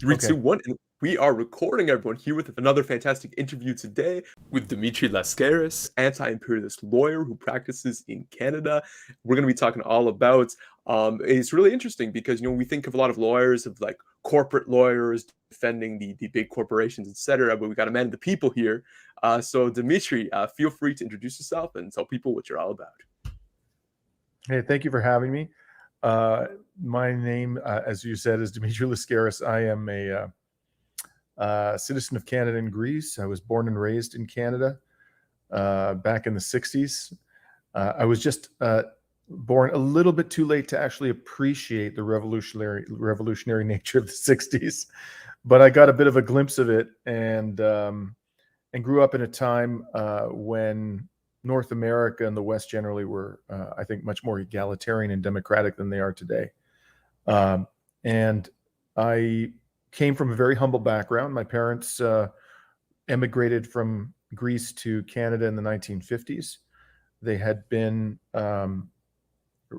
Three, Okay. two, one, and we are recording everyone here with another fantastic interview today with Dimitri Lascaris, anti-imperialist lawyer who practices in Canada. We're going to be talking all about. It's really interesting because we think of a lot of lawyers of like corporate lawyers defending the big corporations, etc. But we got a man of the people here. So Dimitri, feel free to introduce yourself and tell people what you're all about. Hey, thank you for having me. My name, as you said, is Dimitri Lascaris. I am a citizen of Canada and Greece. I was born and raised in Canada back in the 60s. I was just born a little bit too late to actually appreciate the revolutionary nature of the 60s, but I got a bit of a glimpse of it and grew up in a time when North America and the West generally were, I think, much more egalitarian and democratic than they are today. And I came from a very humble background. My parents emigrated from Greece to Canada in the 1950s. They had been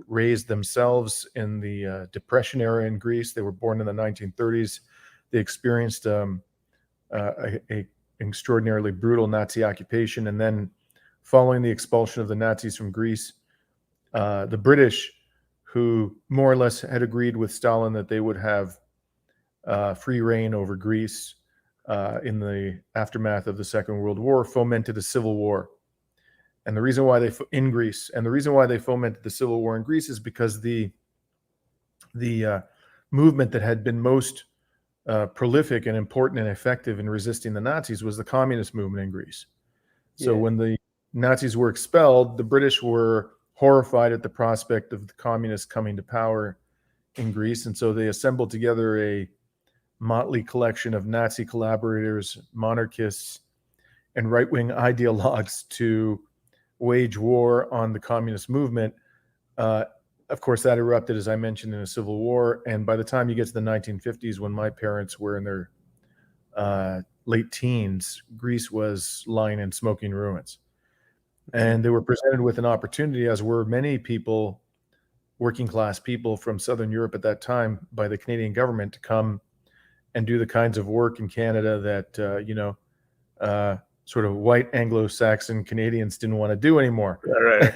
raised themselves in the Depression era in Greece. They were born in the 1930s. They experienced a extraordinarily brutal Nazi occupation, and then following the expulsion of the Nazis from Greece, the British, who more or less had agreed with Stalin that they would have free reign over Greece in the aftermath of the Second World War, fomented a civil war. And the reason why they fomented the civil war in Greece is because the movement that had been most prolific and important and effective in resisting the Nazis was the communist movement in Greece. So when the Nazis were expelled, the British were horrified at the prospect of the communists coming to power in Greece. And so they assembled together a motley collection of Nazi collaborators, monarchists, and right-wing ideologues to wage war on the communist movement. Of course, that erupted, as I mentioned, in a civil war. And by the time you get to the 1950s, when my parents were in their late teens, Greece was lying in smoking ruins. And they were presented with an opportunity, as were many people, working class people from Southern Europe at that time, by the Canadian government to come and do the kinds of work in Canada that, sort of white Anglo-Saxon Canadians didn't want to do anymore. Right.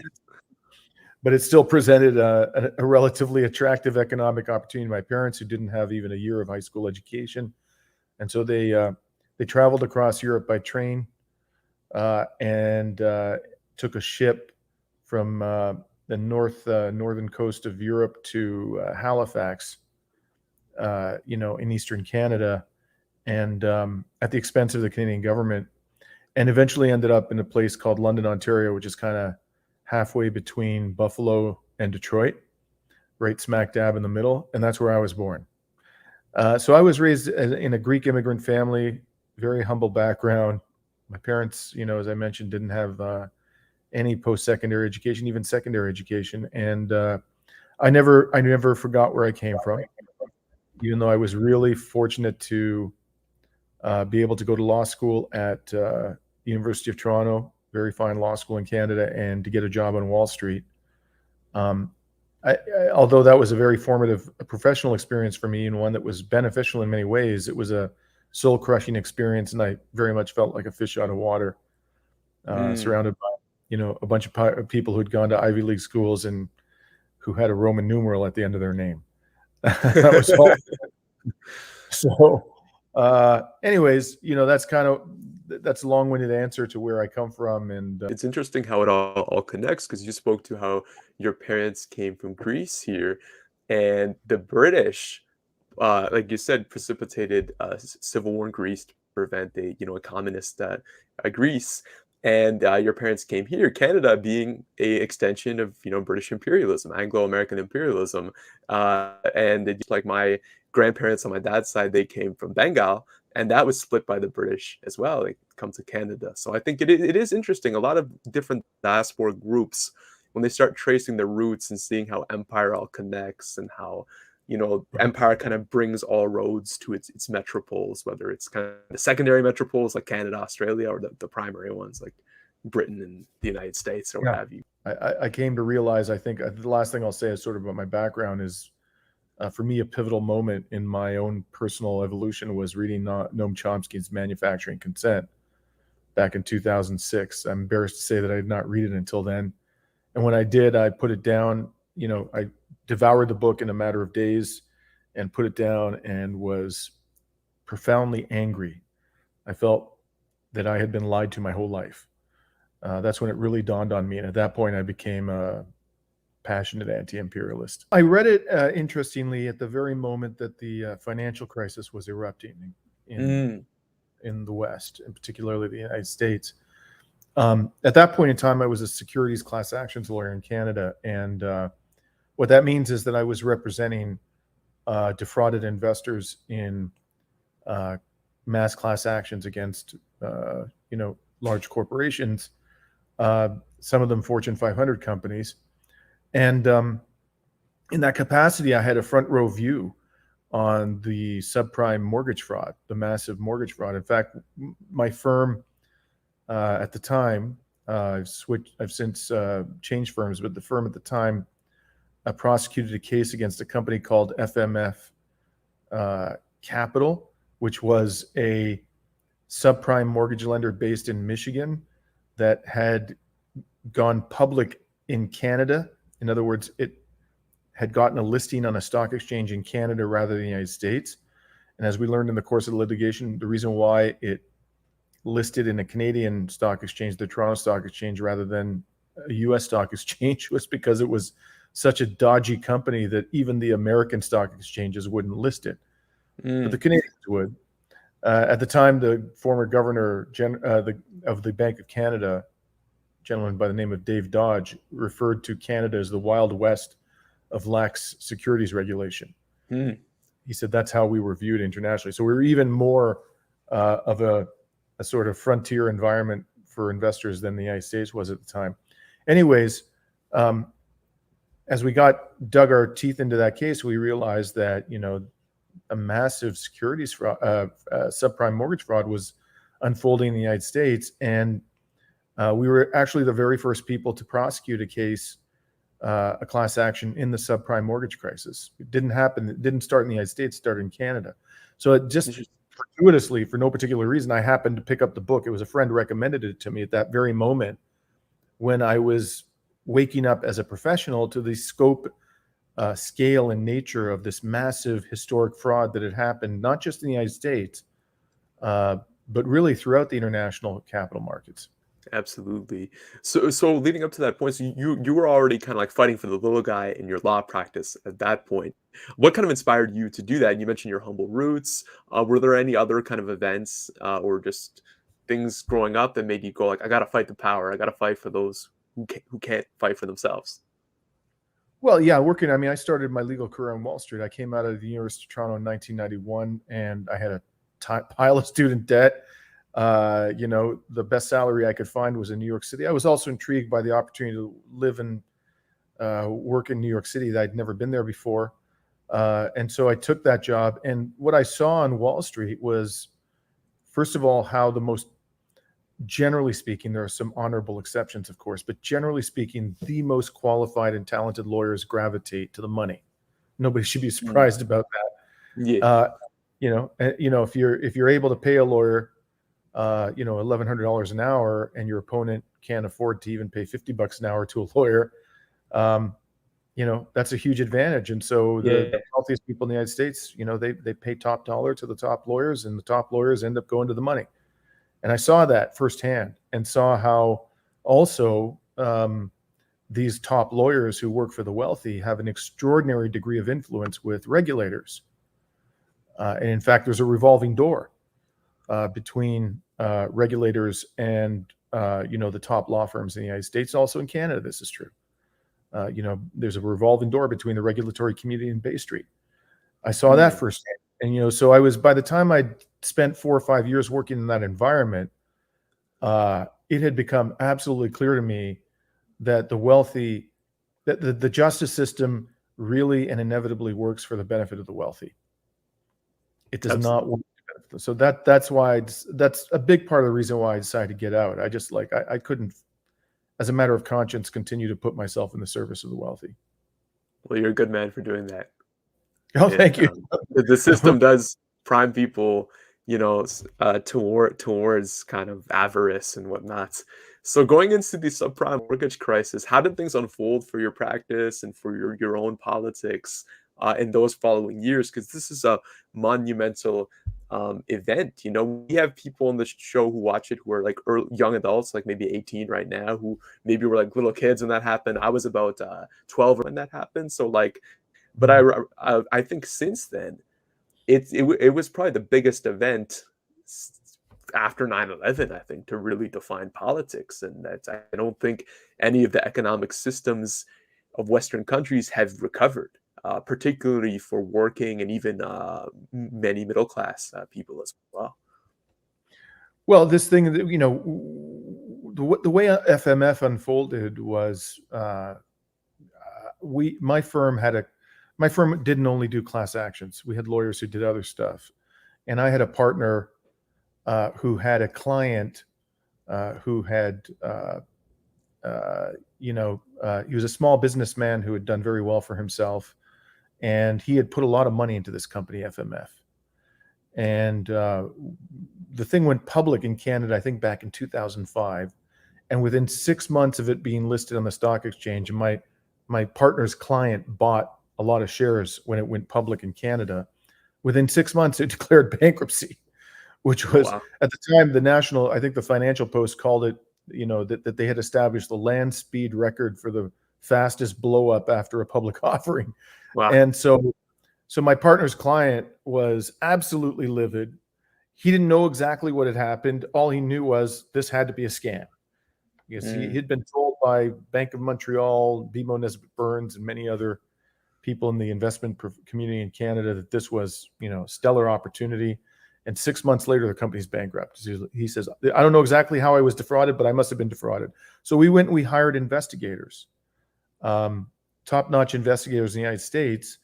But it still presented a relatively attractive economic opportunity to my parents, who didn't have even a year of high school education. And so they traveled across Europe by train and took a ship from the northern coast of Europe to Halifax, in eastern Canada, and at the expense of the Canadian government, and eventually ended up in a place called London, Ontario, which is kind of halfway between Buffalo and Detroit, right smack dab in the middle, and that's where I was born. So I was raised in a Greek immigrant family, very humble background. My parents, as I mentioned, didn't have any post-secondary education, even secondary education, and I never forgot where I came from, even though I was really fortunate to be able to go to law school at the University of Toronto, very fine law school in Canada, and to get a job on Wall Street. Although that was a very formative professional experience for me, and one that was beneficial in many ways, it was a soul-crushing experience, and I very much felt like a fish out of water, surrounded by a bunch of people who'd gone to Ivy League schools and who had a Roman numeral at the end of their name. That was all. So, anyways, that's a long-winded answer to where I come from. And it's interesting how it all connects, because you spoke to how your parents came from Greece here, and the British, like you said, precipitated a civil war in Greece to prevent a communist Greece. And your parents came here, Canada being a extension of British imperialism, Anglo-American imperialism, and just like my grandparents on my dad's side, they came from Bengal, and that was split by the British as well. They come to Canada, so I think it is interesting. A lot of different diaspora groups, when they start tracing their roots and seeing how empire all connects, and how empire kind of brings all roads to its metropoles, whether it's kind of the secondary metropoles like Canada, Australia, or the primary ones like Britain and the United States, or what have you. I came to realize, I think the last thing I'll say is sort of about my background is for me, a pivotal moment in my own personal evolution was reading Noam Chomsky's Manufacturing Consent back in 2006. I'm embarrassed to say that I did not read it until then. And when I did, I put it down. I devoured the book in a matter of days and put it down and was profoundly angry. I felt that I had been lied to my whole life. That's when it really dawned on me. And at that point, I became a passionate anti-imperialist. I read it, interestingly, at the very moment that the financial crisis was erupting in the West, and particularly the United States. At that point in time, I was a securities class actions lawyer in Canada. And what that means is that I was representing defrauded investors in mass class actions against, large corporations, some of them Fortune 500 companies. And in that capacity, I had a front row view on the subprime mortgage fraud, the massive mortgage fraud. In fact, my firm at the time, I've since changed firms, but the firm at the time prosecuted a case against a company called FMF Capital, which was a subprime mortgage lender based in Michigan that had gone public in Canada. In other words, it had gotten a listing on a stock exchange in Canada rather than the United States. And as we learned in the course of the litigation, the reason why it listed in a Canadian stock exchange, the Toronto Stock Exchange, rather than a US stock exchange, was because it was such a dodgy company that even the American stock exchanges wouldn't list it. But the Canadians would. At the time, the former governor of the Bank of Canada, a gentleman by the name of Dave Dodge, referred to Canada as the Wild West of lax securities regulation. He said that's how we were viewed internationally. So we were even more of a sort of frontier environment for investors than the United States was at the time. Anyways, as we dug our teeth into that case, we realized that, a massive securities fraud, subprime mortgage fraud was unfolding in the United States. And we were actually the very first people to prosecute a case, a class action in the subprime mortgage crisis. It didn't happen. It didn't start in the United States, it started in Canada. So it just fortuitously, for no particular reason, I happened to pick up the book. It was a friend recommended it to me at that very moment when I was waking up as a professional to the scope, scale, and nature of this massive historic fraud that had happened, not just in the United States, but really throughout the international capital markets. Absolutely. So leading up to that point, so you were already kind of like fighting for the little guy in your law practice at that point. What kind of inspired you to do that? And you mentioned your humble roots. Were there any other kind of events or just things growing up that made you go like, I got to fight the power. I got to fight for those who can't fight for themselves? Well, yeah, I started my legal career on Wall Street. I came out of the University of Toronto in 1991, and I had a pile of student debt. The best salary I could find was in New York City. I was also intrigued by the opportunity to live and work in New York City. That I'd never been there before. And so I took that job. And what I saw on Wall Street was, first of all, how generally speaking, there are some honorable exceptions, of course, but generally speaking, the most qualified and talented lawyers gravitate to the money. Nobody should be surprised about that. Yeah. If you're able to pay a lawyer, $1,100 an hour, and your opponent can't afford to even pay $50 an hour to a lawyer, that's a huge advantage. And so the wealthiest people in the United States, they pay top dollar to the top lawyers, and the top lawyers end up going to the money. And I saw that firsthand, and saw how also these top lawyers who work for the wealthy have an extraordinary degree of influence with regulators. And in fact, there's a revolving door between regulators and the top law firms in the United States. Also in Canada, this is true. There's a revolving door between the regulatory community and Bay Street. I saw that firsthand. And so by the time I spent 4 or 5 years working in that environment, it had become absolutely clear to me that the justice system really and inevitably works for the benefit of the wealthy. It does not work. So that's a big part of the reason why I decided to get out. I couldn't, as a matter of conscience, continue to put myself in the service of the wealthy. Well, you're a good man for doing that. Oh, thank you. The system does prime people, towards kind of avarice and whatnot. So going into the subprime mortgage crisis, how did things unfold for your practice and for your own politics in those following years? Because this is a monumental event. We have people on the show who watch it who are like young adults, like maybe 18 right now, who maybe were like little kids when that happened. I was about 12 when that happened. So like, but I think since then, it was probably the biggest event after 9/11, I think, to really define politics. And that I don't think any of the economic systems of Western countries have recovered, particularly for working and even many middle class people as well. Well, this thing, the way FMF unfolded was my firm didn't only do class actions. We had lawyers who did other stuff, and I had a partner who had a client who had he was a small businessman who had done very well for himself, and he had put a lot of money into this company FMF, and the thing went public in Canada, I think back in 2005, and within 6 months of it being listed on the stock exchange, my partner's client bought a lot of shares when it went public in Canada. Within 6 months, it declared bankruptcy, which was at the time I think the Financial Post called it, that they had established the land speed record for the fastest blow up after a public offering. Wow. And so my partner's client was absolutely livid. He didn't know exactly what had happened. All he knew was this had to be a scam. Because he'd been told by Bank of Montreal, BMO Nesbitt Burns, and many other people in the investment community in Canada that this was, stellar opportunity. And 6 months later, the company's bankrupt. He says, I don't know exactly how I was defrauded, but I must have been defrauded. So we went and we hired investigators, top-notch investigators in the United States,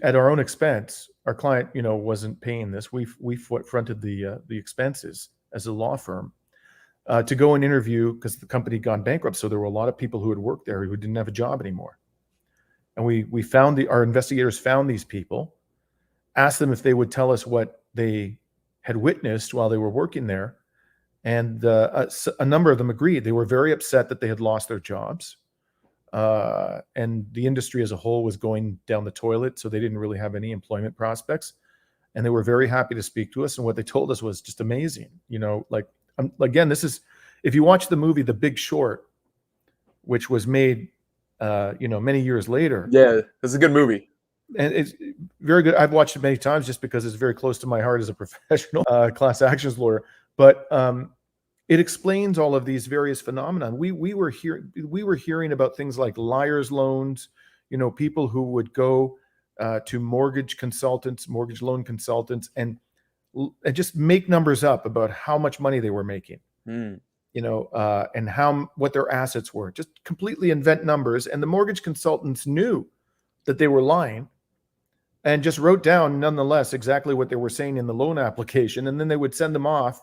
at our own expense. Our client, wasn't paying this. We fronted the expenses as a law firm to go and interview, because the company had gone bankrupt. So there were a lot of people who had worked there who didn't have a job anymore. And we found our investigators found these people, asked them if they would tell us what they had witnessed while they were working there. And a number of them agreed. They were very upset that they had lost their jobs. And the industry as a whole was going down the toilet, so they didn't really have any employment prospects. And they were very happy to speak to us. And what they told us was just amazing. Again, this is, if you watch the movie The Big Short, which was made, many years later. Yeah, it's a good movie. And it's very good. I've watched it many times just because it's very close to my heart as a professional class actions lawyer. But it explains all of these various phenomena. We were hearing about things like liar's loans, people who would go to mortgage loan consultants, and just make numbers up about how much money they were making, and what their assets were. Just completely invent numbers. And the mortgage consultants knew that they were lying, and just wrote down nonetheless exactly what they were saying in the loan application. And then they would send them off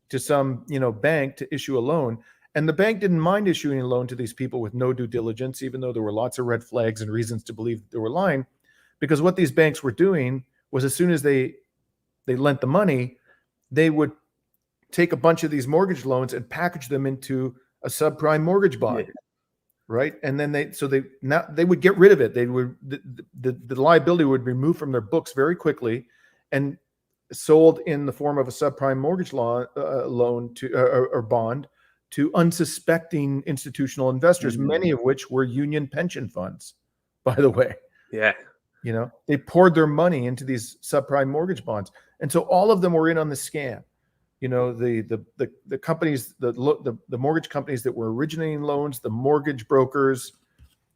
to some, bank to issue a loan. And the bank didn't mind issuing a loan to these people with no due diligence, even though there were lots of red flags and reasons to believe they were lying. Because what these banks were doing was, as soon as they lent the money, they would take a bunch of these mortgage loans and package them into a subprime mortgage bond. Yeah. Right. And then they would get rid of it. They would, the liability would be removed from their books very quickly and sold in the form of a subprime mortgage loan to or bond to unsuspecting institutional investors, many of which were union pension funds, by the way. Yeah. They poured their money into these subprime mortgage bonds. And so all of them were in on the scam. The companies, the mortgage companies that were originating loans, the mortgage brokers,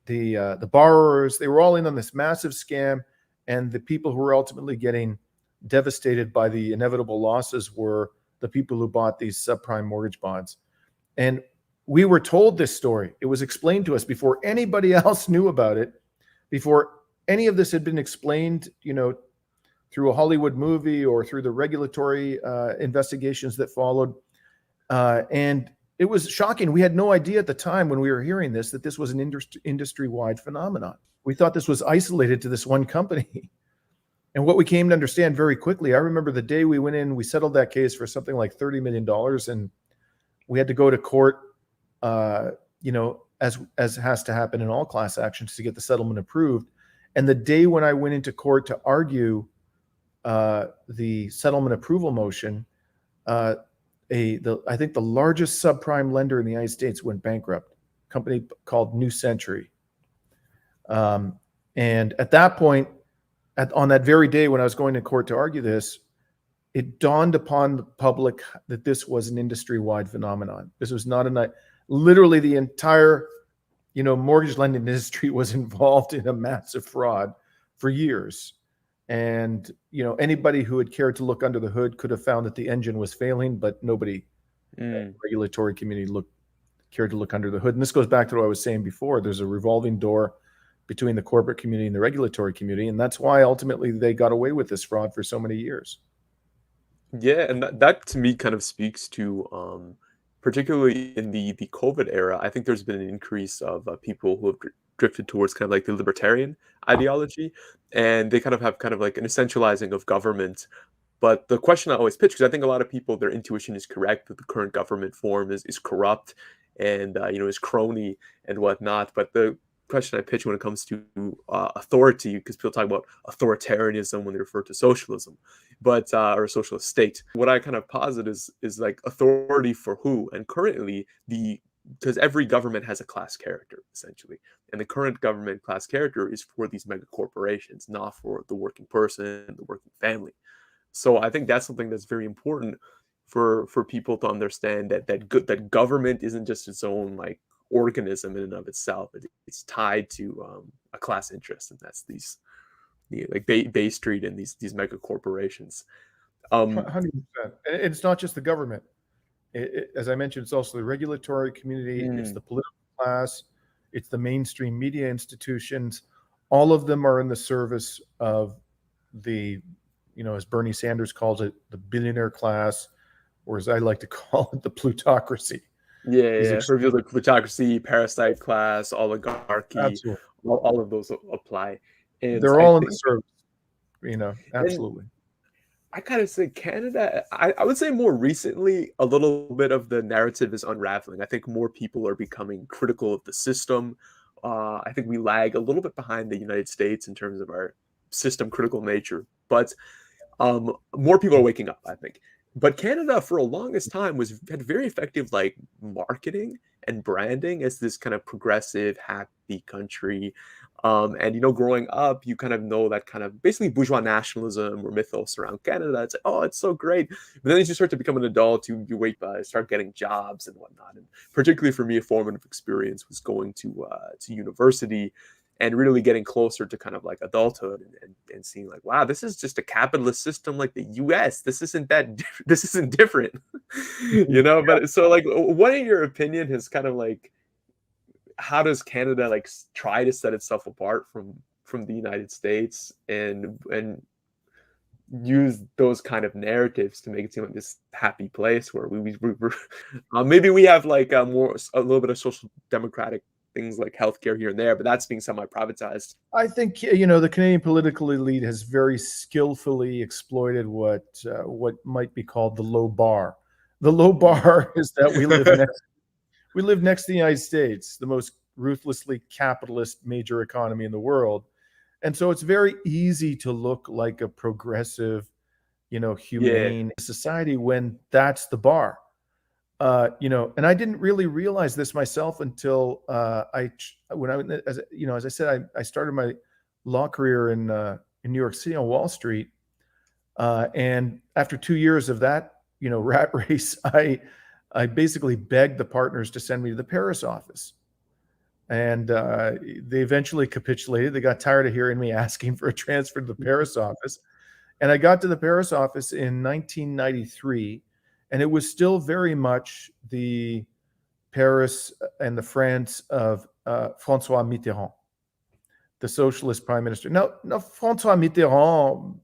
the borrowers, they were all in on this massive scam. And the people who were ultimately getting devastated by the inevitable losses were the people who bought these subprime mortgage bonds. And we were told this story. It was explained to us before anybody else knew about it, before any of this had been explained, through a Hollywood movie or through the regulatory investigations that followed. And it was shocking. We had no idea at the time when we were hearing this, that this was an industry-wide phenomenon. We thought this was isolated to this one company. And what we came to understand very quickly, I remember the day we went in, we settled that case for something like $30 million, and we had to go to court, as has to happen in all class actions, to get the settlement approved. And the day when I went into court to argue the settlement approval motion, I think the largest subprime lender in the United States went bankrupt, a company called New Century. And at that point, on that very day when I was going to court to argue this, it dawned upon the public that this was an industry-wide phenomenon. This was not literally the entire, mortgage lending industry was involved in a massive fraud for years. And, anybody who had cared to look under the hood could have found that the engine was failing, but nobody in the regulatory community cared to look under the hood. And this goes back to what I was saying before. There's a revolving door between the corporate community and the regulatory community. And that's why ultimately they got away with this fraud for so many years. Yeah, and that to me kind of speaks to, particularly in the COVID era, I think there's been an increase of people who have drifted towards kind of like the libertarian ideology, and they kind of have kind of like an essentializing of government. But the question I always pitch, because I think a lot of people, their intuition is correct that the current government form is corrupt and is crony and whatnot. But the question I pitch when it comes to authority, because people talk about authoritarianism when they refer to socialism, but or a socialist state. What I kind of posit is like authority for who, and currently because every government has a class character essentially, and the current government class character is for these mega corporations, not for the working person, the working family. So I think that's something that's very important for people to understand that government isn't just its own like organism in and of itself. It's tied to a class interest, and that's these like Bay Street and these mega corporations. 100%. It's not just the government. As I mentioned, it's also the regulatory community. It's the political class. It's the mainstream media institutions. All of them are in the service of the, as Bernie Sanders calls it, the billionaire class, or as I like to call it, the plutocracy. Reveal the plutocracy, parasite class, oligarchy. Absolutely. All of those apply. And they're all in the service, absolutely. I kind of say Canada, I would say more recently, a little bit of the narrative is unraveling. I think more people are becoming critical of the system. I think we lag a little bit behind the United States in terms of our system critical nature, but more people are waking up, I think. But Canada, for a longest time, had very effective like marketing and branding as this kind of progressive, happy country. And growing up, you kind of know that kind of basically bourgeois nationalism or mythos around Canada. It's like, oh, it's so great. But then as you start to become an adult, you start getting jobs and whatnot. And particularly for me, a formative experience was going to university and really getting closer to kind of like adulthood and seeing like, wow, this is just a capitalist system like the US. This isn't different, But so like, what in your opinion has kind of like, how does Canada like try to set itself apart from the United States and use those kind of narratives to make it seem like this happy place where we're maybe we have like a little bit of social democratic things like healthcare here and there, but that's being semi-privatized. I think the Canadian political elite has very skillfully exploited what might be called the low bar. The low bar is that we live next to the United States, the most ruthlessly capitalist major economy in the world, and so it's very easy to look like a progressive, humane society when that's the bar. And I didn't really realize this myself until as I said, I started my law career in New York City on Wall Street, and after 2 years of that, rat race, I basically begged the partners to send me to the Paris office, and they eventually capitulated. They got tired of hearing me asking for a transfer to the Paris office, and I got to the Paris office in 1993. And it was still very much the Paris and the France of François Mitterrand, the socialist prime minister. Now, François Mitterrand,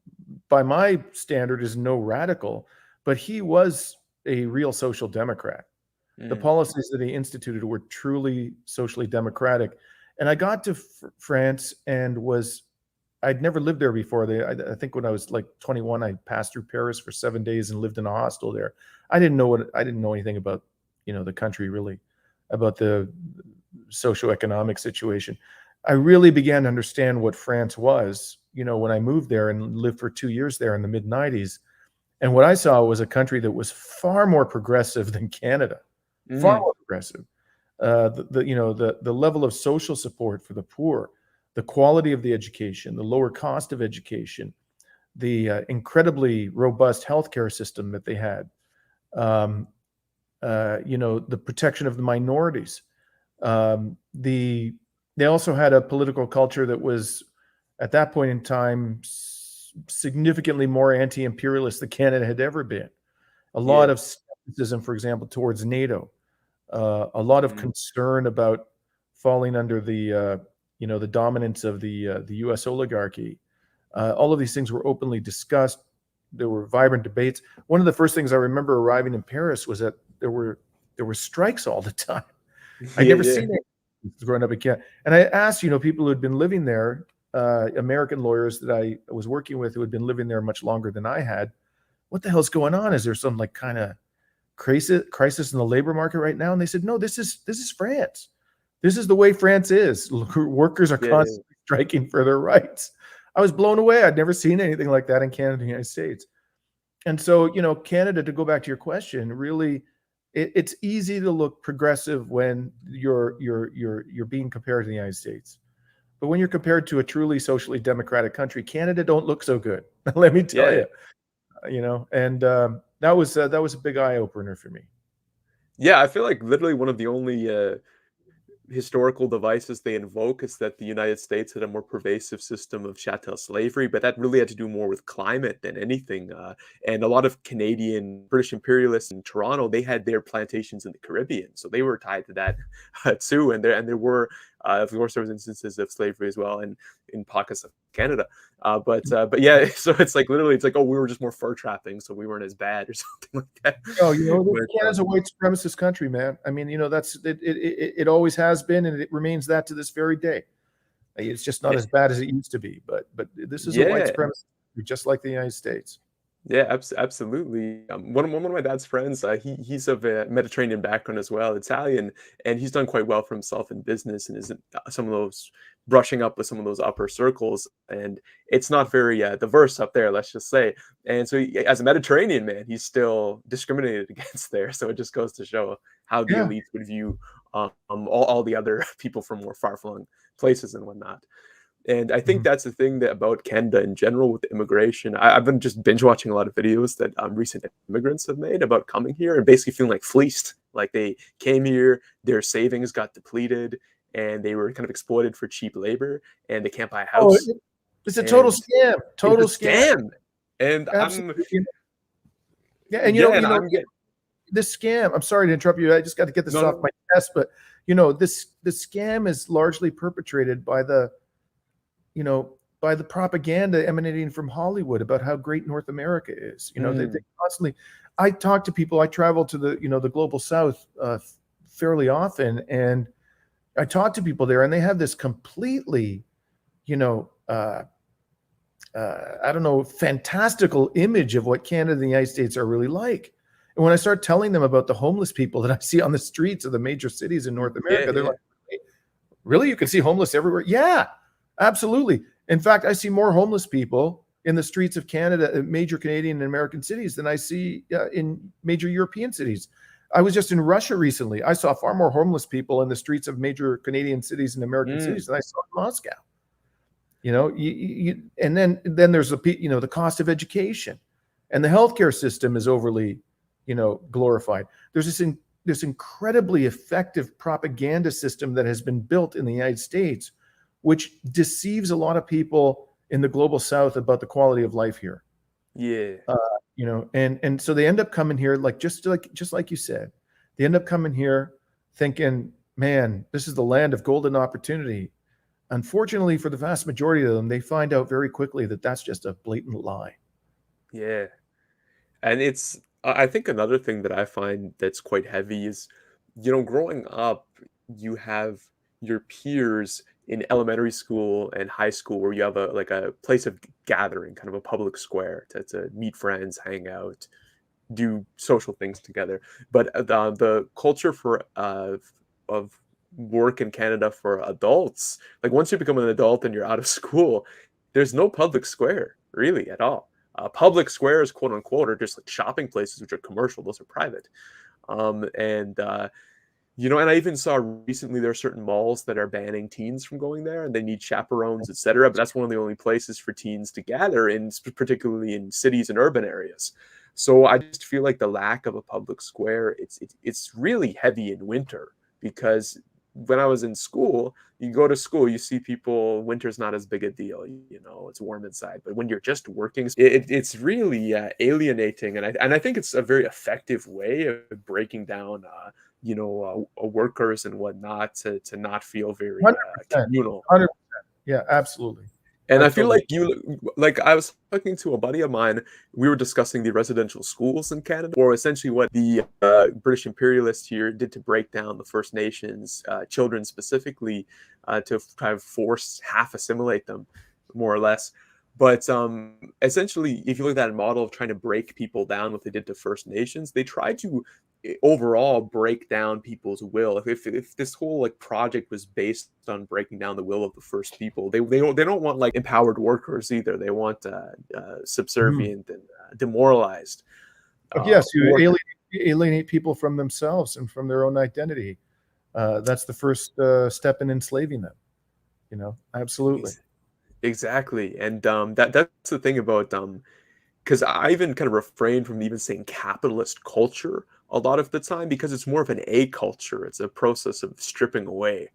by my standard, is no radical, but he was a real social democrat. The policies that he instituted were truly socially democratic. And I got to France and I'd never lived there before. I think when I was like 21, I passed through Paris for 7 days and lived in a hostel there. I didn't know anything about, the country really, about the socioeconomic situation. I really began to understand what France was, when I moved there and lived for 2 years there in the mid 90s. And what I saw was a country that was far more progressive than Canada, far Mm, more progressive. The level of social support for the poor, the quality of the education, the lower cost of education, the incredibly robust healthcare system that they had, um, the protection of the minorities. They also had a political culture that was, at that point in time, significantly more anti-imperialist than Canada had ever been. A lot yeah. of skepticism, for example, towards NATO, a lot of Mm, concern about falling under the dominance of the U.S. oligarchy. All of these things were openly discussed. There were vibrant debates. One of the first things I remember arriving in Paris was that there were strikes all the time. I'd yeah, never yeah, seen it growing up in Canada. And I asked, people who had been living there, American lawyers that I was working with who had been living there much longer than I had, what the hell's going on? Is there some like kind of crisis in the labor market right now? And they said, no, this is France. This is the way France is. Workers are yeah, constantly striking for their rights. I was blown away. I'd never seen anything like that in Canada and the United States. And so, Canada, to go back to your question, really, it's easy to look progressive when you're being compared to the United States. But when you're compared to a truly socially democratic country, Canada don't look so good. Let me tell yeah. you, and that was a big eye opener for me. Yeah, I feel like literally one of the only historical devices they invoke is that the United States had a more pervasive system of chattel slavery, but that really had to do more with climate than anything. And a lot of Canadian, British imperialists in Toronto, they had their plantations in the Caribbean, so they were tied to that too. And there were, of course, there was instances of slavery as well in pockets of Canada. But yeah, so it's like literally, it's like, oh, we were just more fur trapping, so we weren't as bad or something like that. Oh, But Canada's a white supremacist country, man. I mean, that's it always has been, and it remains that to this very day. It's just not yeah, as bad as it used to be, but this is a white yeah. supremacist country, just like the United States. Yeah, absolutely. One of my dad's friends, he's of a Mediterranean background as well, Italian, and he's done quite well for himself in business and isn't some of those brushing up with some of those upper circles. And it's not very diverse up there, let's just say. And so, as a Mediterranean man, he's still discriminated against there. So it just goes to show how the Yeah. elites would view all the other people from more far flung places and whatnot. And I think Mhm. that's the thing that about Canada in general with immigration. I've been just binge watching a lot of videos that recent immigrants have made about coming here and basically feeling like fleeced. Like they came here, their savings got depleted, and they were kind of exploited for cheap labor, and they can't buy a Oh, house, it's a total and scam. it's Total a scam. scam. And I'm Absolutely. Yeah, and yeah, and I'm getting this scam. I'm sorry to interrupt you. I just got to get this no, off no, my chest, but this scam is largely perpetrated by the propaganda emanating from Hollywood about how great North America is. They mm, constantly. I talk to people. I travel to the global South fairly often, and I talk to people there, and they have this completely, you know, uh, I don't know, fantastical image of what Canada and the United States are really like. And when I start telling them about the homeless people that I see on the streets of the major cities in North yeah, America, they're yeah, like, really? You can see homeless everywhere? Yeah, absolutely. In fact, I see more homeless people in the streets of Canada, major Canadian and American cities, than I see in major European cities. I was just in Russia recently. I saw far more homeless people in the streets of major Canadian cities and American cities mm, than I saw in Moscow. And then there's the cost of education, and the healthcare system is overly, glorified. There's this incredibly effective propaganda system that has been built in the United States, which deceives a lot of people in the global South about the quality of life here. yeah, Uh, and so they end up coming here, just like you said, they end up coming here thinking, man, this is the land of golden opportunity. Unfortunately, for the vast majority of them, they find out very quickly that that's just a blatant lie. yeah. And it's I think another thing that I find that's quite heavy is, growing up, you have your peers in elementary school and high school where you have a place of gathering, kind of a public square to meet friends, hang out, do social things together. But the culture of work in Canada for adults, like once you become an adult and you're out of school, there's no public square really at all. Public squares, quote unquote, are just like shopping places, which are commercial; those are private. And and I even saw recently there are certain malls that are banning teens from going there, and they need chaperones, etc. But that's one of the only places for teens to gather in, particularly in cities and urban areas. So I just feel like the lack of a public square, it's really heavy in winter, because when I was in school, you go to school, you see people, winter's not as big a deal, it's warm inside. But when you're just working, it's really alienating, and I think it's a very effective way of breaking down, workers and whatnot to not feel very 100%. communal. 100%. Yeah, absolutely. And I feel like I was talking to a buddy of mine. We were discussing the residential schools in Canada, or essentially what the British Imperialists here did to break down the First Nations children specifically, to kind of half assimilate them, more or less. But essentially, if you look at that model of trying to break people down, what they did to First Nations, they tried to overall break down people's will. If this whole like project was based on breaking down the will of the first people, they don't want like empowered workers either. They want subservient and demoralized. Yes, you alienate people from themselves and from their own identity. That's the first step in enslaving them. Absolutely. Exactly. And that's the thing about because I even kind of refrain from even saying capitalist culture a lot of the time, because it's more of an a culture. It's a process of stripping away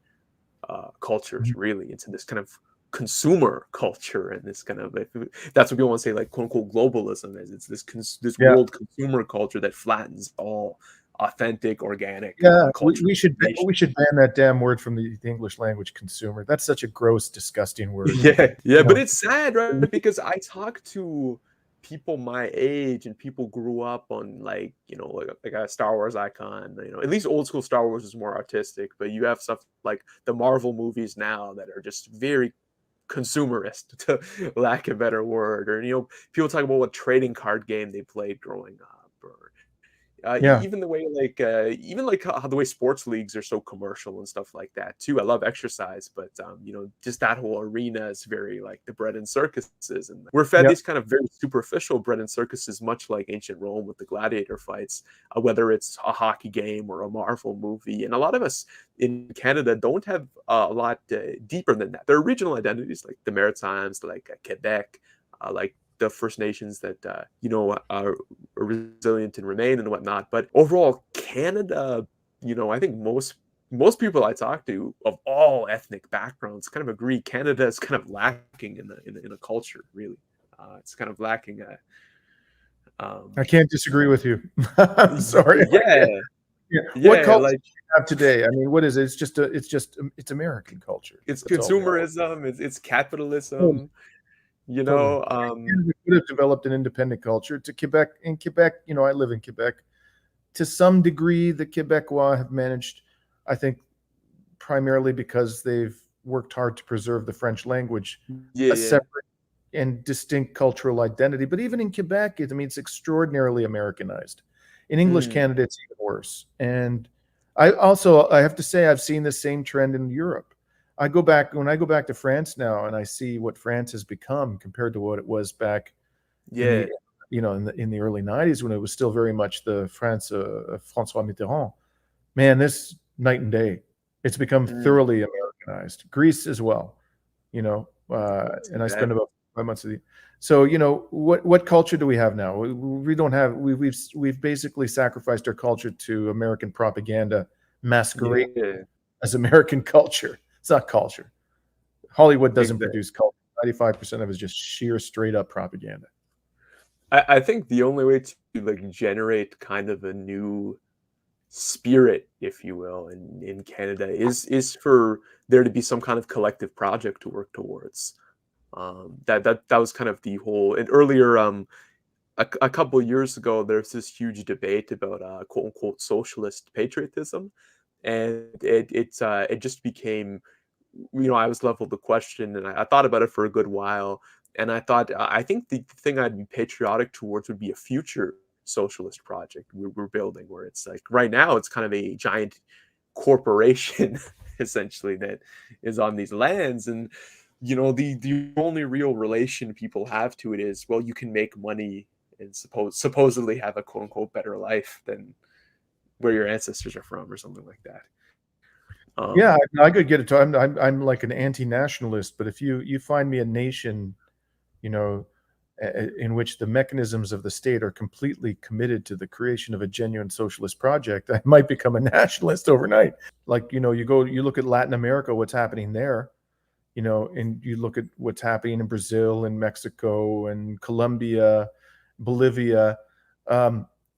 cultures really into this kind of consumer culture, and this kind of, that's what people want to say, like quote unquote globalism is. It's this world consumer culture that flattens all authentic, organic culture. We should ban that damn word from the English language, consumer. That's such a gross, discusting word. Yeah, but it's sad, right? Because I talk to people my age, and people grew up on like a Star Wars icon. At least old school Star Wars is more artistic, but you have stuff like the Marvel movies now that are just very consumerist, to lack a better word. Or people talk about what trading card game they played growing up, or even the way how the way sports leagues are so commercial and stuff like that too. I love exercise, but just that whole arena is very like the bread and circuses, and we're fed these kind of very superficial bread and circuses, much like ancient Rome with the gladiator fights, whether it's a hockey game or a Marvel movie. And a lot of us in Canada don't have a lot deeper than that. There are regional identities like the Maritimes, like Quebec, like the First Nations that are resilient and remain and whatnot. But overall, Canada, I think most people I talk to of all ethnic backgrounds kind of agree Canada is kind of lacking in a culture. Really, it's kind of lacking. I can't disagree with you. I'm sorry. What culture do you have today? I mean, what is it? It's American culture. It's consumerism. It's capitalism. We could have developed an independent culture. To Quebec, I live in Quebec. To some degree, the Quebecois have managed, I think, primarily because they've worked hard to preserve the French language, a separate and distinct cultural identity. But even in Quebec, it's extraordinarily Americanized. In English Canada, it's even worse. And I have to say, I've seen the same trend in Europe. When I go back to France now, and I see what France has become compared to what it was back in the early 90s, when it was still very much the France of François Mitterrand. Man, this night and day. It's become thoroughly Americanized. Greece as well, and I spent about 5 months of the. So what culture do we have now? We don't have. We've basically sacrificed our culture to American propaganda, masquerade as American culture. It's not culture. Hollywood doesn't produce culture. 95% of it is just sheer, straight up propaganda. I think the only way to like generate kind of a new spirit, if you will, in Canada is for there to be some kind of collective project to work towards. That was kind of the whole. And earlier, a couple of years ago, there's this huge debate about quote unquote socialist patriotism, and it just became I was left with the question, and I thought about it for a good while, and I thought I think the thing I'd be patriotic towards would be a future socialist project we're building, where it's like right now it's kind of a giant corporation essentially that is on these lands, and the only real relation people have to it is, well, you can make money and supposedly have a quote unquote better life than where your ancestors are from or something like that. Yeah, I could get it. I'm like an anti-nationalist, but if you find me a nation, in which the mechanisms of the state are completely committed to the creation of a genuine socialist project, I might become a nationalist overnight. Like, you look at Latin America, what's happening there, and you look at what's happening in Brazil and Mexico and Colombia, Bolivia.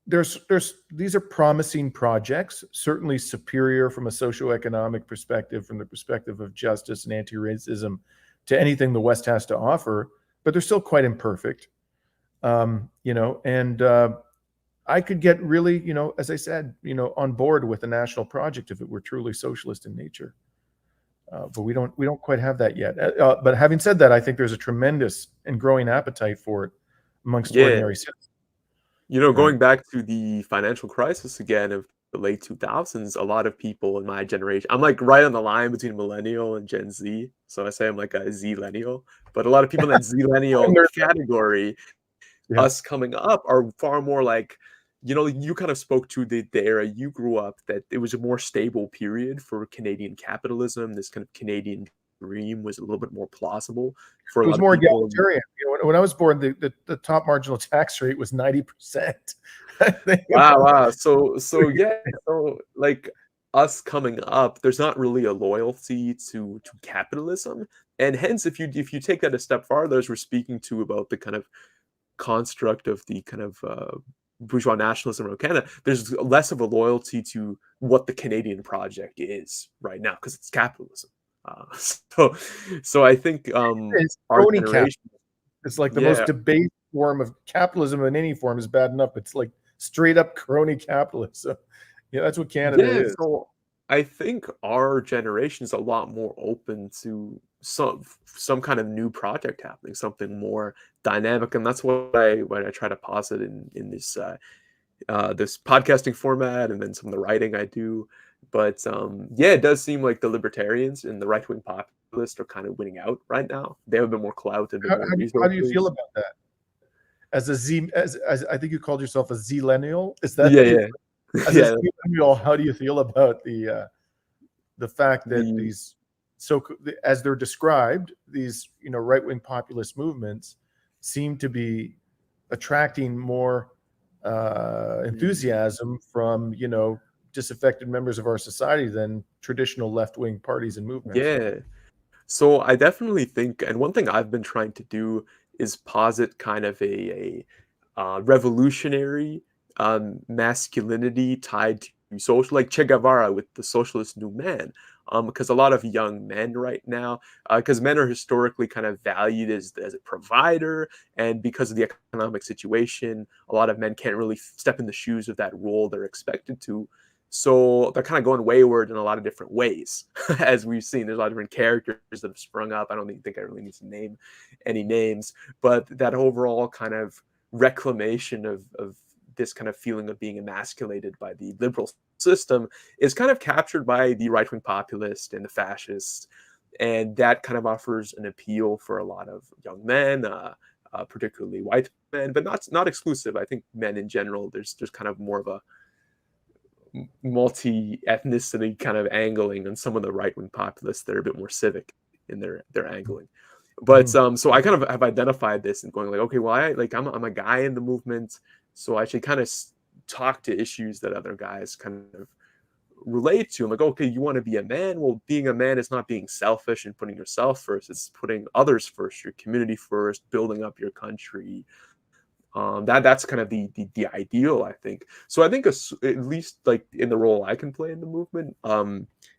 These are promising projects, certainly superior from a socioeconomic perspective, from the perspective of justice and anti-racism, to anything the West has to offer, but they're still quite imperfect. And I could get really, as I said, on board with a national project if it were truly socialist in nature. But we don't quite have that yet. But having said that, I think there's a tremendous and growing appetite for it amongst ordinary citizens. Going back to the financial crisis again of the late 2000s, a lot of people in my generation, I'm like right on the line between millennial and Gen Z. So I say I'm like a Z-lennial, but a lot of people in that Z-lennial category, us coming up, are far more like, you kind of spoke to the era you grew up, that it was a more stable period for Canadian capitalism. This kind of Canadian dream was a little bit more plausible for a lot of people. It was more egalitarian. When I was born, the top marginal tax rate was 90%. Wow. So like us coming up, there's not really a loyalty to capitalism, and hence, if you take that a step farther, as we're speaking to about the kind of construct of the kind of bourgeois nationalism around Canada, there's less of a loyalty to what the Canadian project is right now because it's capitalism. So I think our generation, it's like the most debased form of capitalism in any form is bad enough. It's like straight up crony capitalism. That's what Canada is. So I think our generation is a lot more open to some kind of new project happening, something more dynamic, and that's what I try to posit in this this podcasting format, and then some of the writing I do. But it does seem like the libertarians and the right-wing populists are kind of winning out right now. They have a bit more clout and How do you feel about that? As I think you called yourself a Z-lennial. Is that As a Z-lennial, how do you feel about the fact that these, as they're described, these right-wing populist movements seem to be attracting more enthusiasm from disaffected members of our society than traditional left-wing parties and movements? So I definitely think, and one thing I've been trying to do is posit kind of a revolutionary masculinity tied to social, like Che Guevara with the Socialist New Man. Because a lot of young men right now, because men are historically kind of valued as a provider, and because of the economic situation, a lot of men can't really step in the shoes of that role they're expected to. So they're kind of going wayward in a lot of different ways, as we've seen. There's a lot of different characters that have sprung up. I don't think I really need to name any names, but that overall kind of reclamation of this kind of feeling of being emasculated by the liberal system is kind of captured by the right-wing populist and the fascists, and that kind of offers an appeal for a lot of young men, particularly white men, but not exclusive. I think men in general, there's kind of more of a multi-ethnicity kind of angling on some of the right-wing populists that are a bit more civic in their angling. But so I kind of have identified this and going like, okay, well, I'm a guy in the movement, so I should kind of talk to issues that other guys kind of relate to. I'm like, okay, you want to be a man? Well, being a man is not being selfish and putting yourself first. It's putting others first, your community first, building up your country. That's kind of the ideal, I think. So I think at least like in the role I can play in the movement,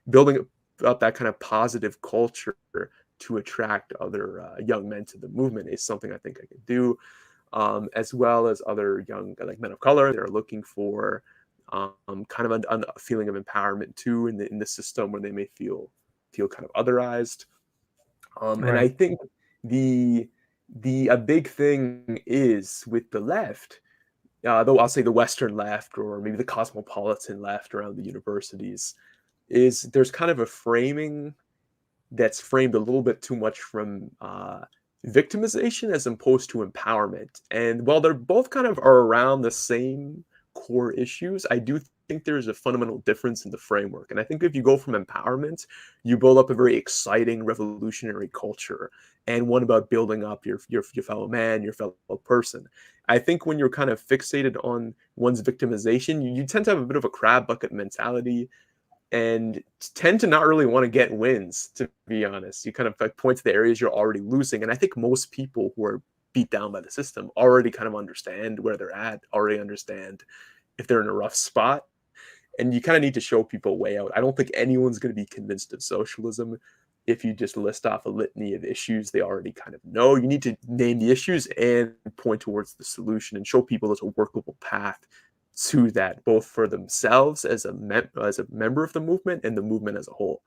building up that kind of positive culture to attract other young men to the movement is something I think I can do, as well as other young like men of color that are looking for kind of a feeling of empowerment too in the system where they may feel feel kind of otherized. And Right. I think a big thing is with the left, though I'll say the Western left or maybe the cosmopolitan left around the universities, is there's kind of a framing that's framed a little bit too much from victimization as opposed to empowerment. And while they're both kind of are around the same core issues, I do think there's a fundamental difference in the framework. And I think if you go from empowerment, you build up a very exciting revolutionary culture and one about building up your fellow man, your fellow person. I think when you're kind of fixated on one's victimization, you tend to have a bit of a crab bucket mentality and tend to not really want to get wins, to be honest. You kind of like point to the areas you're already losing. And I think most people who are beat down by the system already kind of understand where they're at, already understand if they're in a rough spot. And you kind of need to show people a way out. I don't think anyone's going to be convinced of socialism if you just list off a litany of issues they already kind of know. You need to name the issues and point towards the solution and show people there's a workable path to that, both for themselves as a member of the movement and the movement as a whole.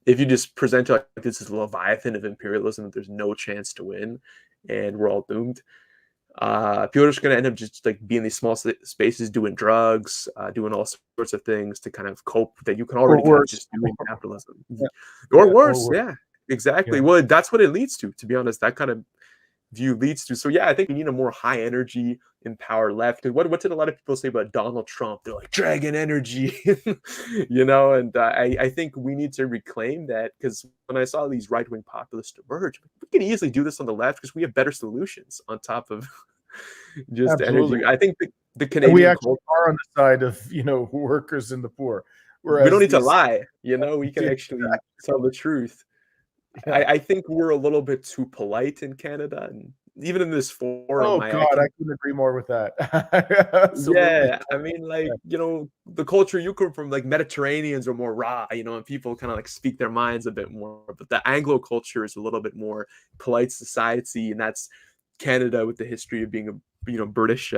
If you just present like this is a leviathan of imperialism, there's no chance to win and we're all doomed, people are just going to end up just like being in these small spaces doing drugs, doing all sorts of things to kind of cope that you can already kind of just do in capitalism. Yeah. Or worse. Yeah, exactly. Yeah. Well, that's what it leads to be honest. That kind of view leads to. So yeah, I think we need a more high energy, empowered left. And what did a lot of people say about Donald Trump? They're like dragon energy, you know. And I think we need to reclaim that, because when I saw these right wing populists emerge, we can easily do this on the left because we have better solutions on top of just Absolutely. energy. I think the Canadian and we actually are on the side of workers and the poor. Whereas we don't need to lie, you know. We can actually tell the truth. Yeah. I think we're a little bit too polite in Canada, and even in this forum. Oh God, I couldn't agree more with that. Yeah, I mean, like, you know, the culture you come from, like Mediterraneans are more raw, you know, and people kind of like speak their minds a bit more. But the Anglo culture is a little bit more polite society, and that's Canada, with the history of being a British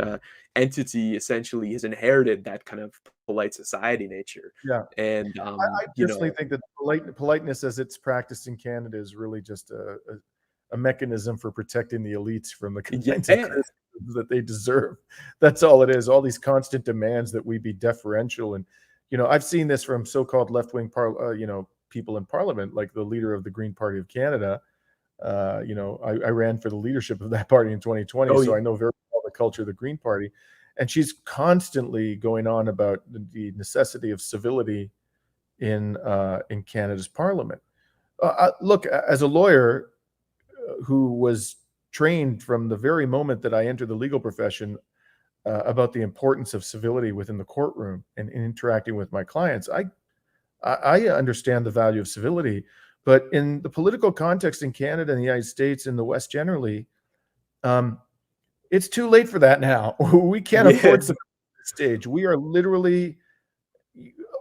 entity, essentially has inherited that kind of polite society nature. Yeah, and I personally think that politeness as it's practiced in Canada is really just a mechanism for protecting the elites from the kinds of criticisms that they deserve. That's all it is. All these constant demands that we be deferential, and I've seen this from so-called left-wing people in Parliament, like the leader of the Green Party of Canada. I ran for the leadership of that party in 2020, so I know very well the culture of the Green Party, and she's constantly going on about the necessity of civility in Canada's Parliament. Look, as a lawyer who was trained from the very moment that I entered the legal profession about the importance of civility within the courtroom and in interacting with my clients, I understand the value of civility. But in the political context in Canada and the United States and the West generally, it's too late for that now. We can't afford civility at this stage. We are literally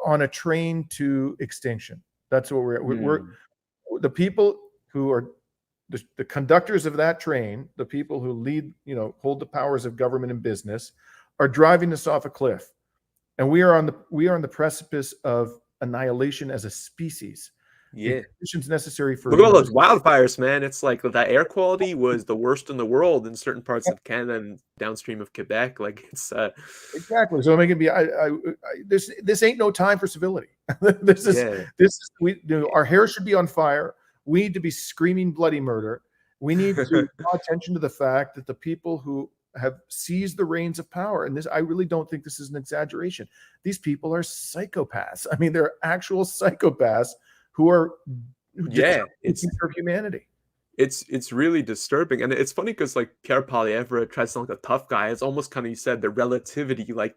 on a train to extinction. That's what we're the people who are the conductors of that train, the people who lead, hold the powers of government and business, are driving us off a cliff. And we are on the precipice of annihilation as a species. Yeah, conditions necessary for. Look at all those wildfires, man. It's like that air quality was the worst in the world in certain parts of Canada and downstream of Quebec. Like it's exactly. So it can be. This ain't no time for civility. This is our hair should be on fire. We need to be screaming bloody murder. We need to draw attention to the fact that the people who have seized the reins of power, and this, I really don't think this is an exaggeration. These people are psychopaths. I mean, they're actual psychopaths who are for humanity. It's really disturbing, and it's funny because like Pierre Poilievre tries to sound like a tough guy. It's almost kind of, you said, the relativity, like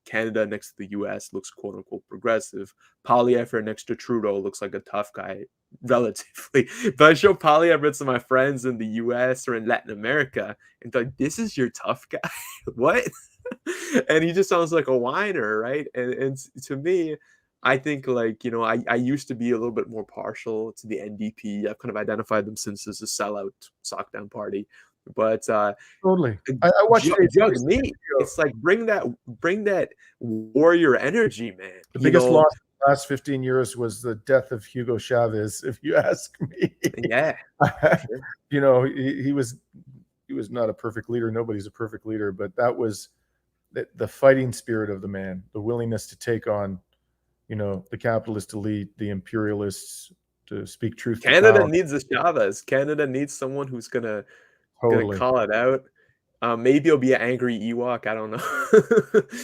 Canada next to the U.S. looks quote unquote progressive. Poilievre next to Trudeau looks like a tough guy relatively. But I show Poilievre to my friends in the U.S. or in Latin America, and they're like, "This is your tough guy? What?" And he just sounds like a whiner, right? And to me, I think, like, I used to be a little bit more partial to the NDP. I've kind of identified them since as a sellout sock down party. But totally, I watched me. It's like bring that warrior energy, man. The biggest loss last 15 years was the death of Hugo Chavez, if you ask me. Yeah, sure. You know, he was not a perfect leader. Nobody's a perfect leader, but that was the fighting spirit of the man, the willingness to take on, you know, the capitalist elite, the imperialists, to speak truth to Canada power. needs a Chavez. Canada needs someone who's gonna Totally. call it out. Maybe it'll be an angry Ewok. I don't know,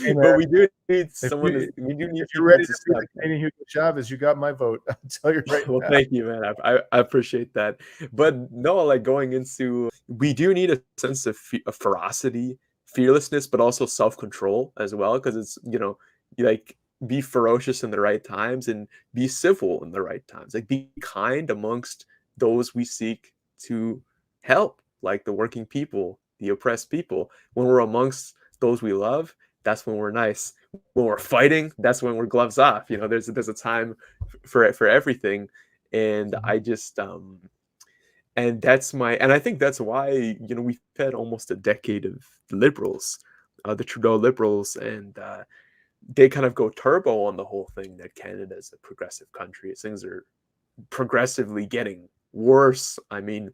Hey, but man, we do need if someone. We do you're need people ready to to be step the Canadian Hugo Chavez, you got my vote. I'll tell you right Well, now. thank you, man. I appreciate that. But no, like going into, we do need a sense of ferocity, fearlessness, but also self-control as well, because it's, you know, you like be ferocious in the right times and be civil in the right times. Like be kind amongst those we seek to help, like the working people, the oppressed people. When we're amongst those we love, that's when we're nice. When we're fighting, that's when we're gloves off. You know, there's a time for everything, and I just and that's my, and I think that's why, you know, we've had almost a decade of liberals, the Trudeau liberals, and they kind of go turbo on the whole thing that Canada is a progressive country. Things are progressively getting worse. I mean,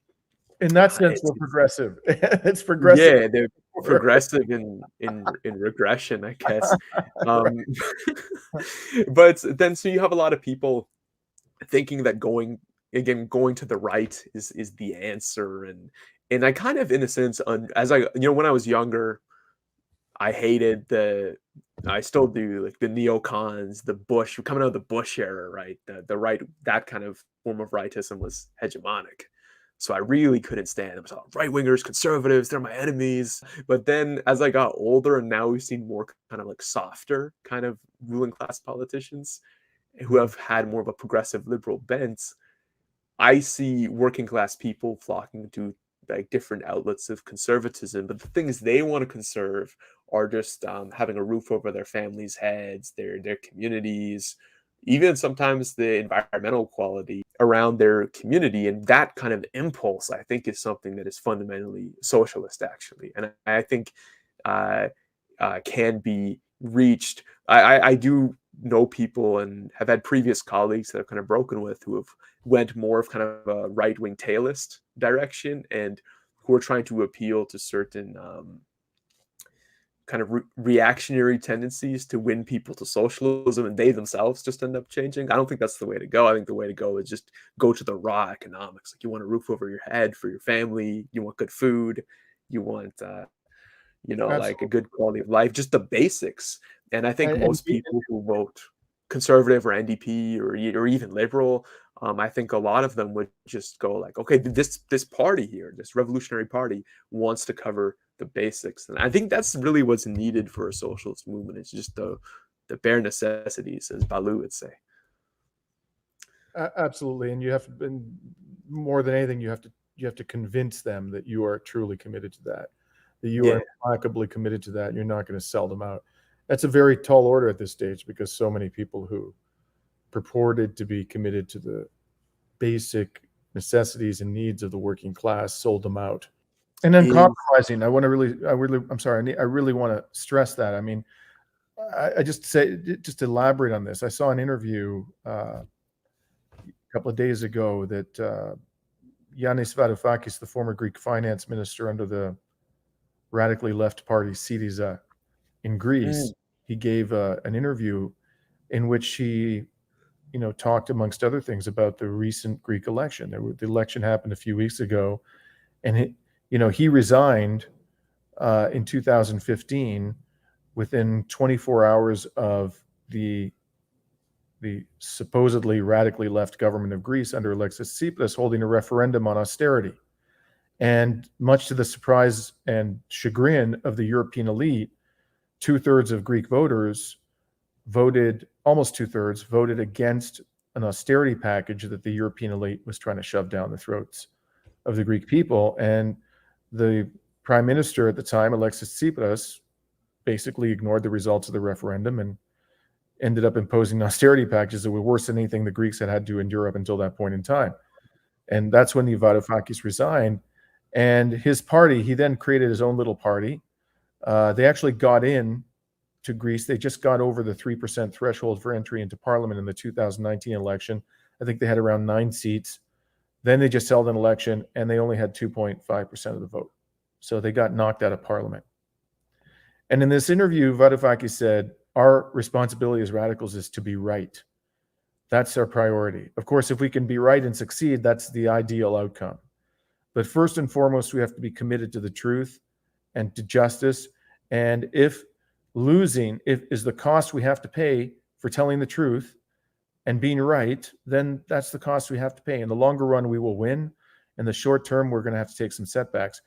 In that sense, we're progressive. It's progressive. yeah, they're progressive in regression, I guess. Um, but then, so you have a lot of people thinking that going to the right is the answer, and I kind of, in a sense, as I, you know, when I was younger, I hated I still do, like the neocons, the Bush, coming out of the Bush era, right? The right, that kind of form of rightism was hegemonic. So I really couldn't stand them. So right wingers, conservatives, they're my enemies. But then as I got older, and now we've seen more kind of like softer kind of ruling class politicians who have had more of a progressive liberal bent, I see working class people flocking to like different outlets of conservatism, but the things they want to conserve are just having a roof over their families' heads, their communities, even sometimes the environmental quality around their community. And that kind of impulse, I think, is something that is fundamentally socialist, actually, and I think can be reached. I do know people and have had previous colleagues that I've kind of broken with who have went more of kind of a right-wing tailist direction, and who are trying to appeal to certain kind of reactionary tendencies to win people to socialism, and they themselves just end up changing. I don't think that's the way to go. I think the way to go is just go to the raw economics. Like, you want a roof over your head for your family, you want good food, you want you know, like a Absolutely. good quality of life, just the basics. And I think And most people who vote conservative or NDP or even liberal, I think a lot of them would just go like, okay, this party here, this revolutionary party, wants to cover the basics, and I think that's really what's needed for a socialist movement. It's just the bare necessities, as Baloo would say. Absolutely. And you have to, and more than anything, you have to convince them that you are truly committed to that you Yeah. are implacably committed to that. You're not going to sell them out. That's a very tall order at this stage, because so many people who purported to be committed to the basic necessities and needs of the working class sold them out. And then compromising. I really want to stress that. I mean, I just elaborate on this. I saw an interview a couple of days ago that Yanis Varoufakis, the former Greek finance minister under the radically left party Syriza in Greece, he gave an interview in which he, you know, talked, amongst other things, about the recent Greek election. The election happened a few weeks ago, and he resigned in 2015 within 24 hours of the supposedly radically left government of Greece under Alexis Tsipras holding a referendum on austerity. And much to the surprise and chagrin of the European elite, 2/3 of Greek voters almost 2/3 voted against an austerity package that the European elite was trying to shove down the throats of the Greek people. And the prime minister at the time, Alexis Tsipras, basically ignored the results of the referendum and ended up imposing austerity packages that were worse than anything the Greeks had to endure up until that point in time. And that's when Varoufakis resigned. And his party, he then created his own little party. They actually got in to Greece. They just got over the 3% threshold for entry into parliament in the 2019 election. I think they had around 9 seats. Then they just held an election and they only had 2.5% of the vote. So they got knocked out of parliament. And in this interview, Varoufakis said, our responsibility as radicals is to be right. That's our priority. Of course, if we can be right and succeed, that's the ideal outcome. But first and foremost, we have to be committed to the truth and to justice. And if losing is the cost we have to pay for telling the truth and being right, then that's the cost we have to pay. In the longer run, we will win. In the short term, we're going to have to take some setbacks.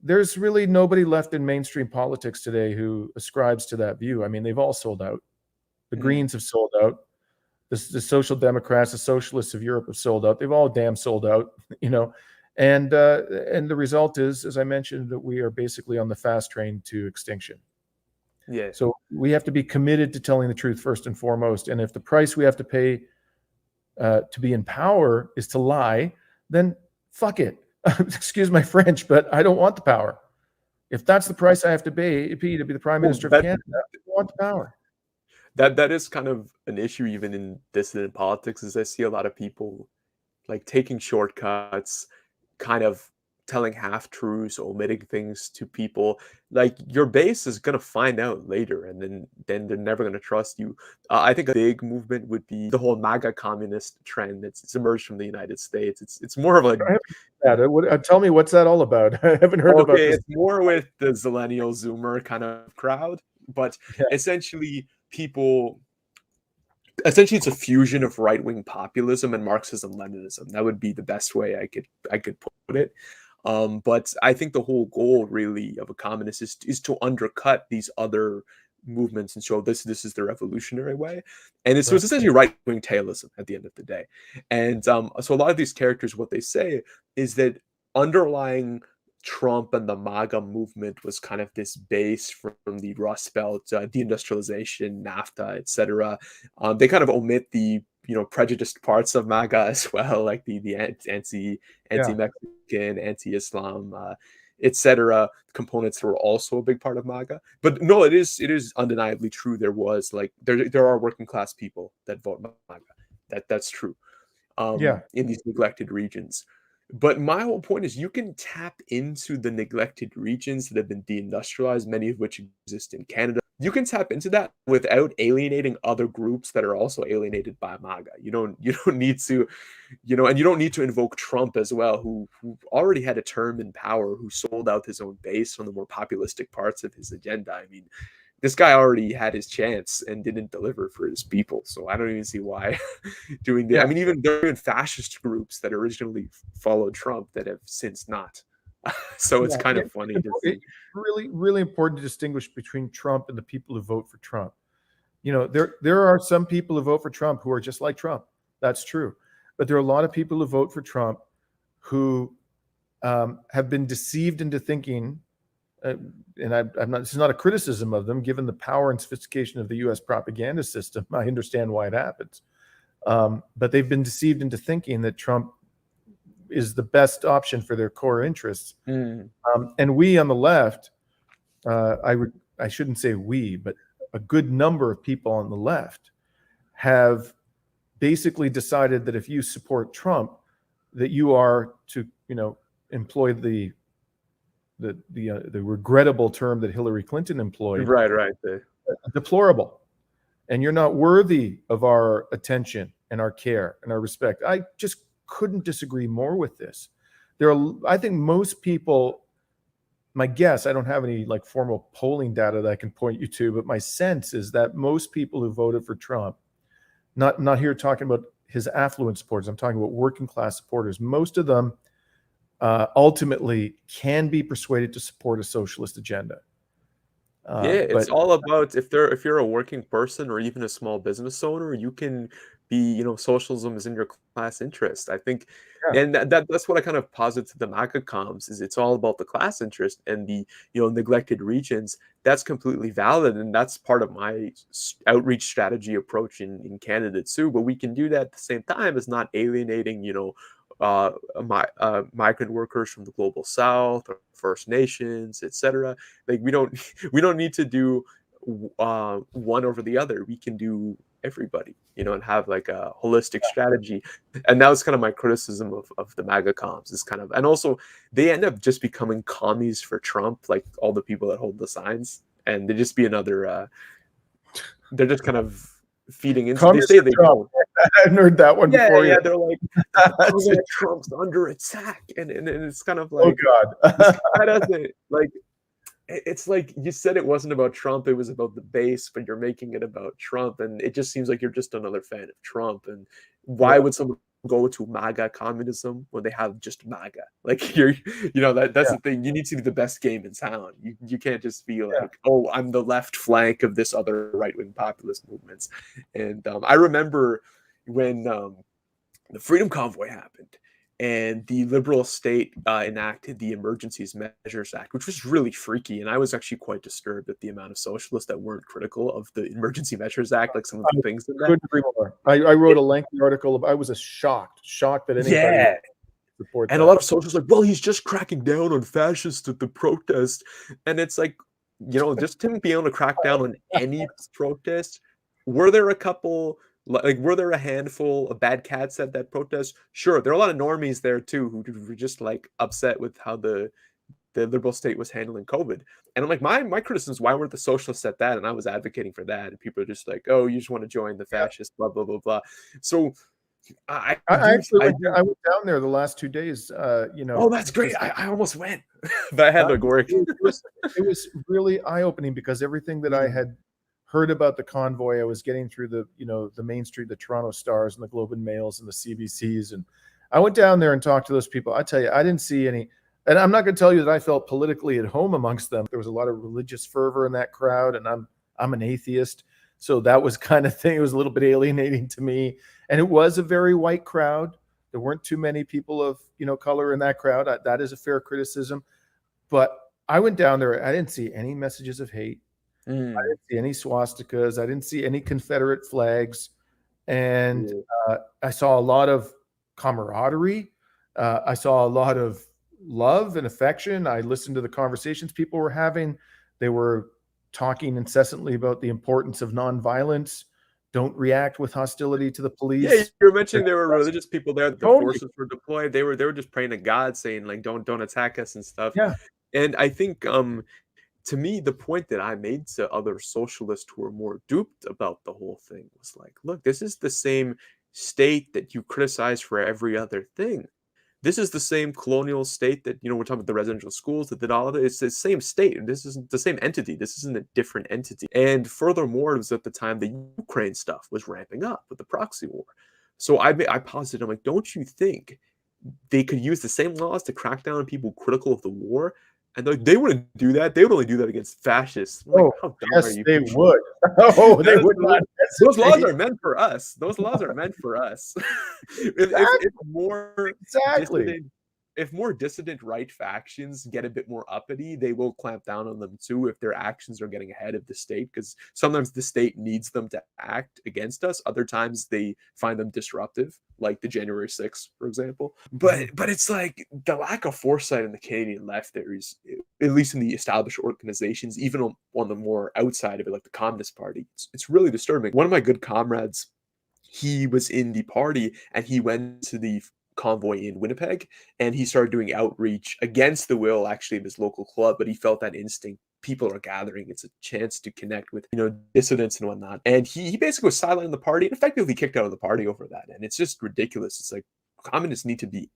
There's really nobody left in mainstream politics today who ascribes to that view. I mean, they've all sold out. The Greens have sold out. The Social Democrats, the Socialists of Europe have sold out. They've all damn sold out, you know. And the result is, as I mentioned, that we are basically on the fast train to extinction. Yeah. So we have to be committed to telling the truth first and foremost. And if the price we have to pay to be in power is to lie, then fuck it. Excuse my French, but I don't want the power. If that's the price I have to pay to be the Prime Minister of Canada, I don't want the power. That is kind of an issue even in dissident politics, is I see a lot of people like taking shortcuts, kind of telling half-truths, omitting things to people. Like, your base is going to find out later, and then they're never going to trust you. I think a big movement would be the whole Maga communist trend that's emerged from the United States. It's more of a... Tell me, what's that all about? I haven't heard about this. It's more with the Zillennial Zoomer kind of crowd, but essentially it's a fusion of right-wing populism and Marxism-Leninism. That would be the best way I could put it. But I think the whole goal really of a communist is to undercut these other movements and show this is the revolutionary way. And so it's essentially right-wing tailism at the end of the day. And so a lot of these characters, what they say is that underlying Trump and the Maga movement was kind of this base from the Rust Belt, deindustrialization, NAFTA, etc. They kind of omit the prejudiced parts of Maga as well, like the anti-Mexican, anti-Islam, etc. components were also a big part of Maga. But no, it is undeniably true. There are working class people that vote Maga. That's true. In these neglected regions. But my whole point is you can tap into the neglected regions that have been deindustrialized, many of which exist in Canada. You can tap into that without alienating other groups that are also alienated by MAGA. You don't need to, and you don't need to invoke Trump as well, who already had a term in power, who sold out his own base on the more populistic parts of his agenda. I mean, this guy already had his chance and didn't deliver for his people. So I don't even see why doing that. Yeah. I mean, even there are fascist groups that originally followed Trump that have since not. So it's kind of funny to see. It's really, really important to distinguish between Trump and the people who vote for Trump. There are some people who vote for Trump who are just like Trump. That's true. But there are a lot of people who vote for Trump who have been deceived into thinking, and I'm not. This is not a criticism of them, given the power and sophistication of the U.S. propaganda system. I understand why it happens, but they've been deceived into thinking that Trump is the best option for their core interests. And we on the left, I shouldn't say we, but a good number of people on the left have basically decided that if you support Trump, that you are to employ the regrettable term that Hillary Clinton employed. Right. Deplorable. And you're not worthy of our attention and our care and our respect. I just couldn't disagree more with this. I think most people, my guess, I don't have any formal polling data that I can point you to, but my sense is that most people who voted for Trump, not here talking about his affluent supporters, I'm talking about working class supporters, most of them ultimately can be persuaded to support a socialist agenda. It's all about if you're a working person or even a small business owner, you can be, socialism is in your class interest. I think, and that's what I kind of posit to the MAGA comms is it's all about the class interest and the neglected regions. That's completely valid, and that's part of my outreach strategy approach in Canada too. But we can do that at the same time as not alienating, migrant workers from the global South or First Nations, etc. Like we don't need to do one over the other. We can do everybody, and have like a holistic strategy. And that was kind of my criticism of the MAGA comms, is kind of, and also they end up just becoming commies for Trump, like all the people that hold the signs, and they just be another, they're just kind of feeding into, they say they don't. I hadn't heard that one before. Yeah, they're like, Trump's under attack, and it's kind of like, oh God, that doesn't, like, it's like you said it wasn't about Trump, it was about the base, but you're making it about Trump, and it just seems like you're just another fan of Trump. And why would someone go to MAGA communism when they have just MAGA? Like, that's the thing. You need to be the best game in town. You can't just be like, oh, I'm the left flank of this other right-wing populist movements. And I remember when the Freedom Convoy happened, and the liberal state enacted the Emergencies Measures Act, which was really freaky. And I was actually quite disturbed at the amount of socialists that weren't critical of the Emergency Measures Act, like some of the things in that. Couldn't agree more. I wrote a lengthy article. I was shocked that anybody support that. And a lot of socialists like, well, he's just cracking down on fascists at the protest. And it's like, just him being able to crack down on any protest. Were there a couple... Like, were there a handful of bad cats at that protest? Sure, there are a lot of normies there too who were just like upset with how the liberal state was handling COVID. And I'm like, my criticism is, why weren't the socialists at that? And I was advocating for that, and people are just like, oh, you just want to join the fascists, blah blah blah blah. So I went down there the last 2 days. Oh, that's great! I almost went, but I had to work. It was really eye-opening, because everything that I had heard about the convoy, I was getting through the Main Street, the Toronto Stars and the Globe and Mails and the CBCs. And I went down there and talked to those people. I tell you, I didn't see any, and I'm not going to tell you that I felt politically at home amongst them. There was a lot of religious fervor in that crowd, and I'm an atheist. So that was kind of thing. It was a little bit alienating to me. And it was a very white crowd. There weren't too many people of, color in that crowd. That is a fair criticism. But I went down there. I didn't see any messages of hate. I didn't see any swastikas. I didn't see any Confederate flags. And I saw a lot of camaraderie. I saw a lot of love and affection. I listened to the conversations people were having. They were talking incessantly about the importance of nonviolence. Don't react with hostility to the police. Yeah, you were mentioning there were religious people there that the forces were deployed. They were just praying to God, saying like, don't attack us and stuff. Yeah. And I think to me, the point that I made to other socialists who were more duped about the whole thing was like, look, this is the same state that you criticize for every other thing. This is the same colonial state that, we're talking about the residential schools that did all of it. It's the same state. This isn't the same entity. This isn't a different entity. And furthermore, it was at the time the Ukraine stuff was ramping up with the proxy war. So I posited, I'm like, don't you think they could use the same laws to crack down on people critical of the war? And they wouldn't do that. They would only do that against fascists. Like, how dumb are you? They would. Oh, they would not. Those laws are meant for us. Those laws are meant for us. If more dissident right factions get a bit more uppity, they will clamp down on them too if their actions are getting ahead of the state, because sometimes the state needs them to act against us. Other times they find them disruptive, like the January 6th, for example. But it's like the lack of foresight in the Canadian left there is, at least in the established organizations, even on the more outside of it, like the Communist Party. It's really disturbing. One of my good comrades, he was in the party and he went to the convoy in Winnipeg, and he started doing outreach against the will actually of his local club, but he felt that instinct. People are gathering. It's a chance to connect with, dissidents and whatnot. And he basically was sidelined the party and effectively kicked out of the party over that. And it's just ridiculous. It's like communists need to be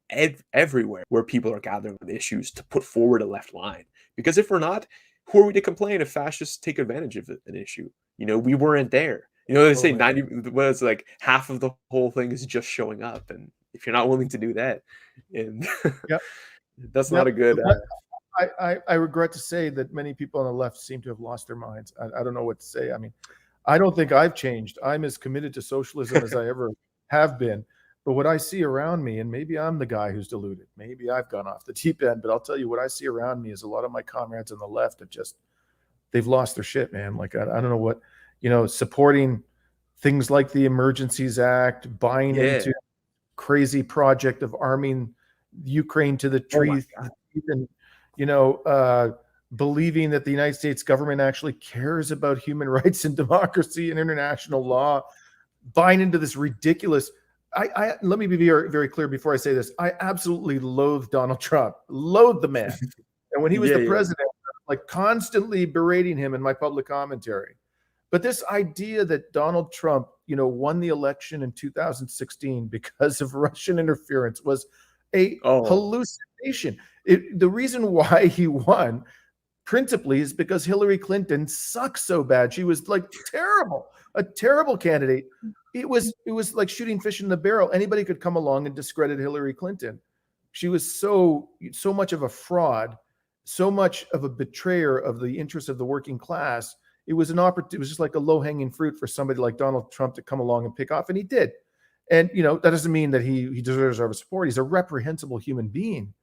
everywhere where people are gathering with issues to put forward a left line. Because if we're not, who are we to complain if fascists take advantage of an issue? We weren't there. They say 90, was like half of the whole thing is just showing up. And if you're not willing to do that, and that's not a good. I regret to say that many people on the left seem to have lost their minds. I don't know what to say. I mean, I don't think I've changed. I'm as committed to socialism as I ever have been. But what I see around me, and maybe I'm the guy who's deluded. Maybe I've gone off the deep end. But I'll tell you what I see around me is a lot of my comrades on the left have they've lost their shit, man. Like I don't know what, supporting things like the Emergencies Act, buying into crazy project of arming Ukraine to the teeth, and believing that the United States government actually cares about human rights and democracy and international law, buying into this ridiculous. Let me be very, very clear before I say this. I absolutely loathe Donald Trump, loathe the man. And when he was Yeah, the yeah. president, like constantly berating him in my public commentary. But this idea that Donald Trump, won the election in 2016 because of Russian interference was a hallucination. The reason why he won principally is because Hillary Clinton sucks so bad. She was like terrible, a terrible candidate. It was like shooting fish in the barrel. Anybody could come along and discredit Hillary Clinton. She was so much of a fraud, so much of a betrayer of the interests of the working class. It was it was just like a low-hanging fruit for somebody like Donald Trump to come along and pick off, and he did. And that doesn't mean that he deserves our support. He's a reprehensible human being,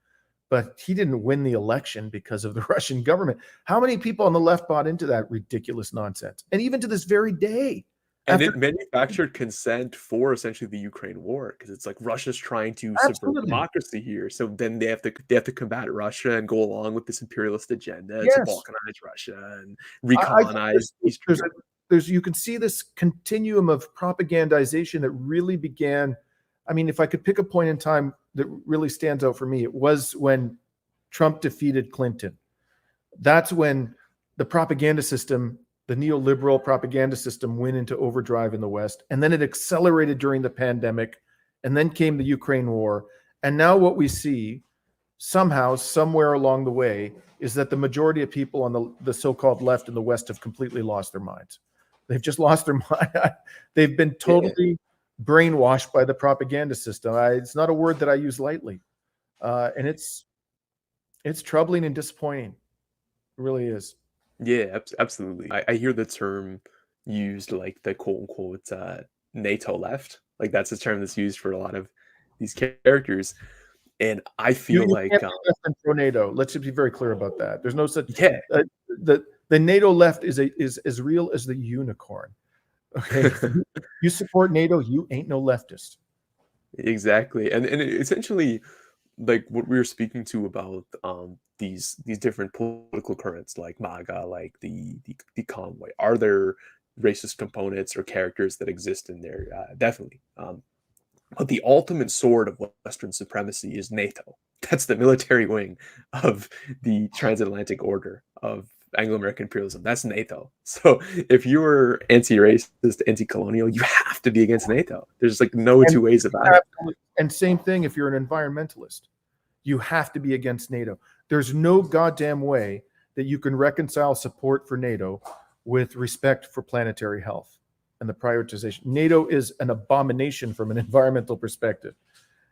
but he didn't win the election because of the Russian government. How many people on the left bought into that ridiculous nonsense? And even to this very day. And it manufactured consent for essentially the Ukraine war, because it's like Russia's trying to subvert democracy here. So then they have to combat Russia and go along with this imperialist agenda to balkanize Russia and recolonize Eastern Europe. You can see this continuum of propagandization that really began. I mean, if I could pick a point in time that really stands out for me, it was when Trump defeated Clinton. That's when the propaganda system, the neoliberal propaganda system, went into overdrive in the West. And then it accelerated during the pandemic. And then came the Ukraine war. And now what we see somehow, somewhere along the way, is that the majority of people on the so-called left in the West have completely lost their minds. They've just lost their mind. They've been totally brainwashed by the propaganda system. It's not a word that I use lightly. And it's troubling and disappointing. It really is. Yeah, absolutely. I hear the term used, like the quote unquote NATO Left. Like that's a term that's used for a lot of these characters. And I feel like left and pro NATO. Let's just be very clear about that. There's no such the NATO Left is as real as the unicorn. Okay. You support NATO, you ain't no leftist. Exactly. And essentially, like what we were speaking to about these different political currents, like Maga, like the Convoy, are there racist components or characters that exist in there? Definitely. But the ultimate sword of Western supremacy is NATO. That's the military wing of the transatlantic order of Anglo-American imperialism. That's NATO. So if you were anti-racist, anti-colonial, you have to be against NATO. There's like no two ways about it. And same thing if you're an environmentalist. You have to be against NATO. There's no goddamn way that you can reconcile support for NATO with respect for planetary health and the prioritization. NATO is an abomination from an environmental perspective.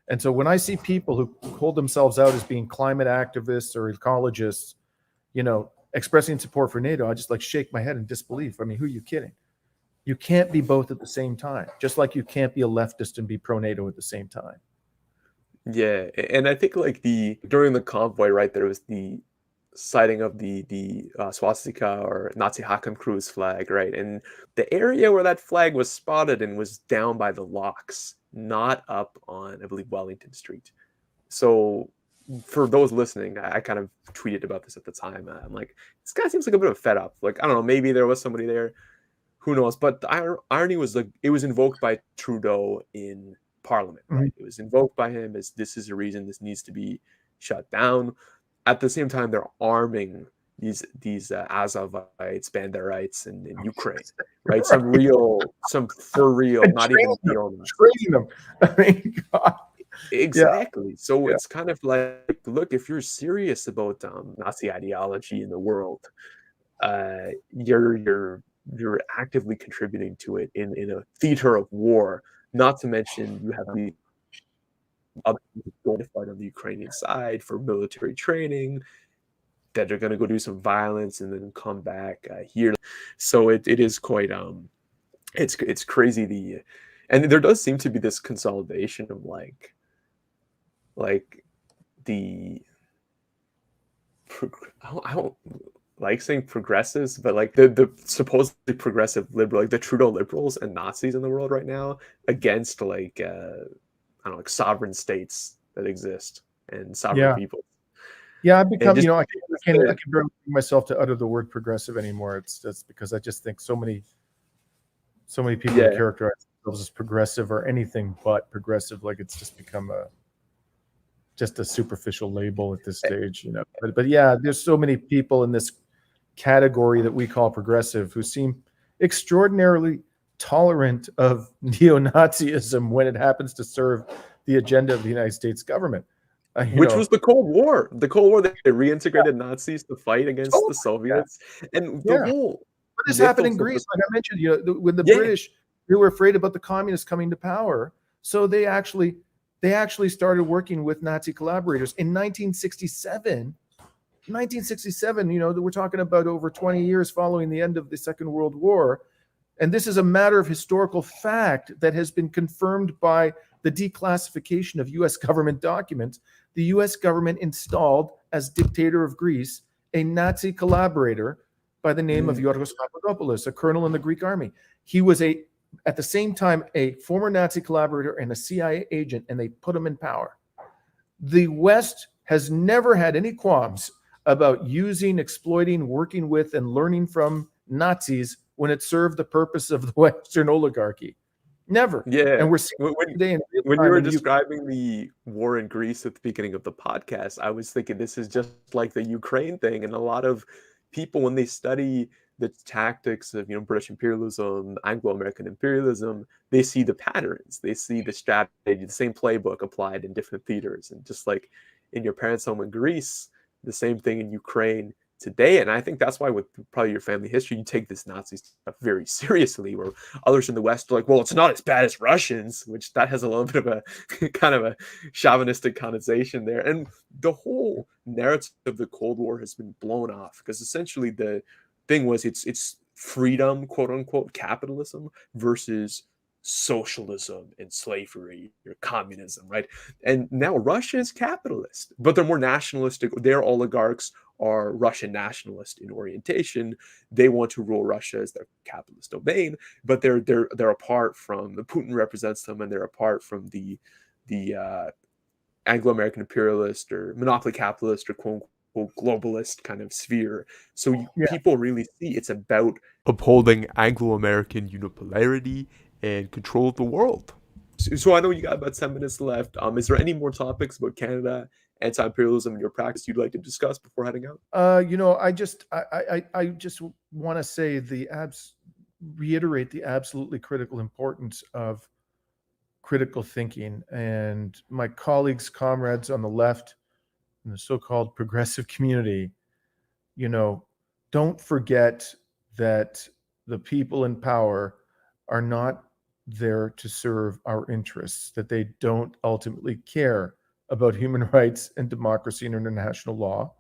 And so when I see people who hold themselves out as being climate activists or ecologists, expressing support for NATO, I just like shake my head in disbelief. I mean, who are you kidding? You can't be both at the same time, just like you can't be a leftist and be pro-NATO at the same time. Yeah, and I think like during the convoy, right, there was the sighting of the swastika or Nazi Hakenkreuz flag, right, and the area where that flag was spotted and was down by the locks, not up on, I believe, Wellington Street. So for those listening, I kind of tweeted about this at the time. I'm like, this guy seems like a bit of a fed up. Like, I don't know, maybe there was somebody there, who knows? But the irony was like it was invoked by Trudeau in Parliament, right? It was invoked by him as this is a reason this needs to be shut down. At the same time, they're arming these Azovites, Banderites in Ukraine, right? Some for real, not even training them. I mean, God. Exactly. So it's kind of like, look, if you're serious about Nazi ideology in the world, you're actively contributing to it in a theater of war. Not to mention, you have the other people going to fight on the Ukrainian side for military training that are going to go do some violence and then come back here. So it is quite it's crazy. And there does seem to be this consolidation of like the I don't like saying progressives, but like the supposedly progressive liberal, like the Trudeau liberals and Nazis in the world right now against like I don't know, like sovereign states that exist and sovereign people. Yeah, I've And become, just I can barely bring myself to utter the word progressive anymore. That's because I just think so many people who characterize themselves as progressive or anything but progressive, like it's just become just a superficial label at this stage, But yeah, there's so many people in this category that we call progressive who seem extraordinarily tolerant of neo-Nazism when it happens to serve the agenda of the United States government. Which was the Cold War. The Cold War, they reintegrated Nazis to fight against the Soviets. And the whole What has happened in Greece? Like I mentioned, when the British, they were afraid about the communists coming to power, so they actually started working with Nazi collaborators in 1967. 1967, we're talking about over 20 years following the end of the Second World War. And this is a matter of historical fact that has been confirmed by the declassification of US government documents. The US government installed as dictator of Greece a Nazi collaborator by the name of Yorgos Papadopoulos, a colonel in the Greek army. He was at the same time a former Nazi collaborator and a CIA agent, and they put him in power. The West has never had any qualms about using, exploiting, working with, and learning from Nazis when it served the purpose of the Western oligarchy. Never. Yeah. And we're seeing today when you were describing the war in Greece at the beginning of the podcast, I was thinking this is just like the Ukraine thing. And a lot of people, when they study the tactics of British imperialism, Anglo-American imperialism, they see the patterns, they see the strategy, the same playbook applied in different theaters. And just like in your parents' home in Greece, the same thing in Ukraine today. And I think that's why with probably your family history, you take this Nazi stuff very seriously, where others in the West are like, well, it's not as bad as Russians, which that has a little bit of a kind of a chauvinistic connotation there. And the whole narrative of the Cold War has been blown off because essentially the thing was it's freedom, quote unquote, capitalism versus socialism and slavery or communism, right? And now Russia is capitalist, but they're more nationalistic. Their oligarchs are Russian nationalist in orientation. They want to rule Russia as their capitalist domain, but they're apart from Putin represents them, and they're apart from the Anglo-American imperialist or monopoly capitalist or quote unquote globalist kind of sphere. So people really see it's about upholding Anglo-American unipolarity and control of the world. So I know you got about 10 minutes left. Is there any more topics about Canada, anti-imperialism, and your practice you'd like to discuss before heading out? I just want to say reiterate the absolutely critical importance of critical thinking. And my colleagues, comrades on the left, in the so-called progressive community, don't forget that the people in power are not there to serve our interests, that they don't ultimately care about human rights and democracy and international law.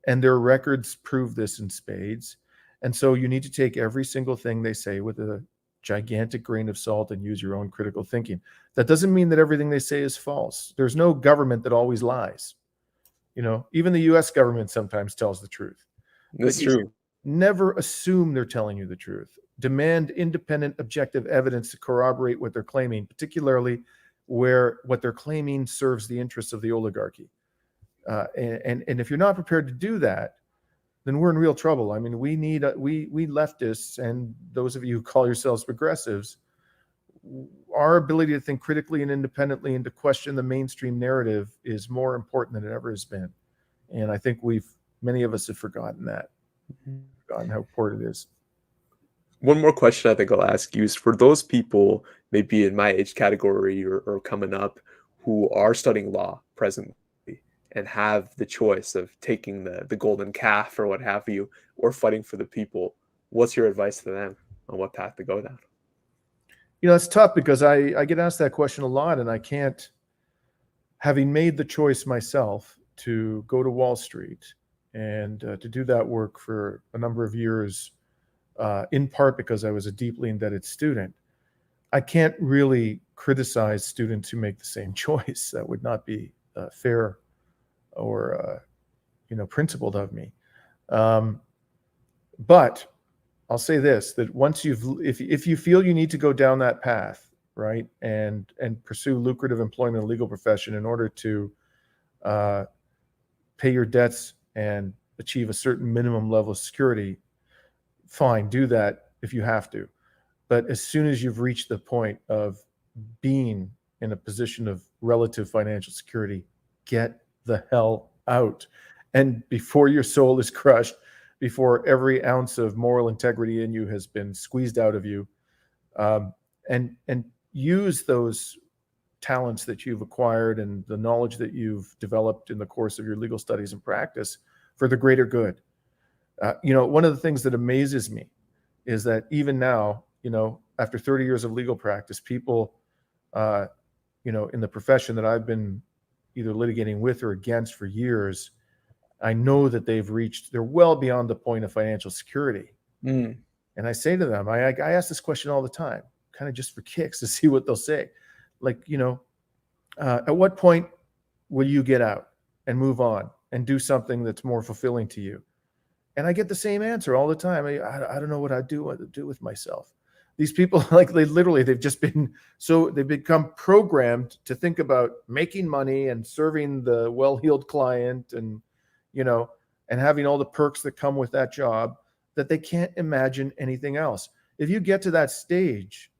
And their records prove this in spades. And so you need to take every single thing they say with a gigantic grain of salt and use your own critical thinking. That doesn't mean that everything they say is false. There's no government that always lies. Even the US government sometimes tells the truth. That's true. Never assume they're telling you the truth. Demand independent, objective evidence to corroborate what they're claiming, particularly where what they're claiming serves the interests of the oligarchy. And if you're not prepared to do that, then we're in real trouble. I mean, we leftists and those of you who call yourselves progressives, our ability to think critically and independently and to question the mainstream narrative is more important than it ever has been. And I think many of us have forgotten that, forgotten how important it is. One more question I think I'll ask you is for those people maybe in my age category or coming up who are studying law presently and have the choice of taking the golden calf or what have you, or fighting for the people, what's your advice to them on what path to go down? It's tough because I get asked that question a lot, and I can't, having made the choice myself to go to Wall Street and to do that work for a number of years, in part because I was a deeply indebted student, I can't really criticize students who make the same choice. That would not be fair or principled of me. But I'll say this: that once if you feel you need to go down that path, right, and pursue lucrative employment in the legal profession in order to pay your debts and achieve a certain minimum level of security, fine, do that if you have to. But as soon as you've reached the point of being in a position of relative financial security, get the hell out. And before your soul is crushed, before every ounce of moral integrity in you has been squeezed out of you, and use those talents that you've acquired and the knowledge that you've developed in the course of your legal studies and practice for the greater good. One of the things that amazes me is that even now, after 30 years of legal practice, people, in the profession that I've been either litigating with or against for years, I know that they're well beyond the point of financial security. Mm. And I say to them, I ask this question all the time, kind of just for kicks to see what they'll say. Like, at what point will you get out and move on and do something that's more fulfilling to you? And I get the same answer all the time. I don't know what I'd do with myself. These people, they've become programmed to think about making money and serving the well-heeled client and having all the perks that come with that job, that they can't imagine anything else. If you get to that stage,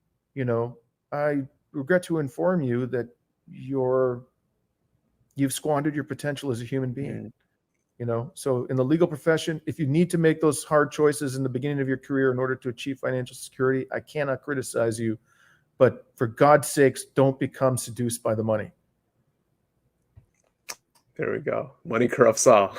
I regret to inform you that you've squandered your potential as a human being. So in the legal profession, if you need to make those hard choices in the beginning of your career in order to achieve financial security, I cannot criticize you, but for God's sakes, don't become seduced by the money. There we go. Money corrupts all.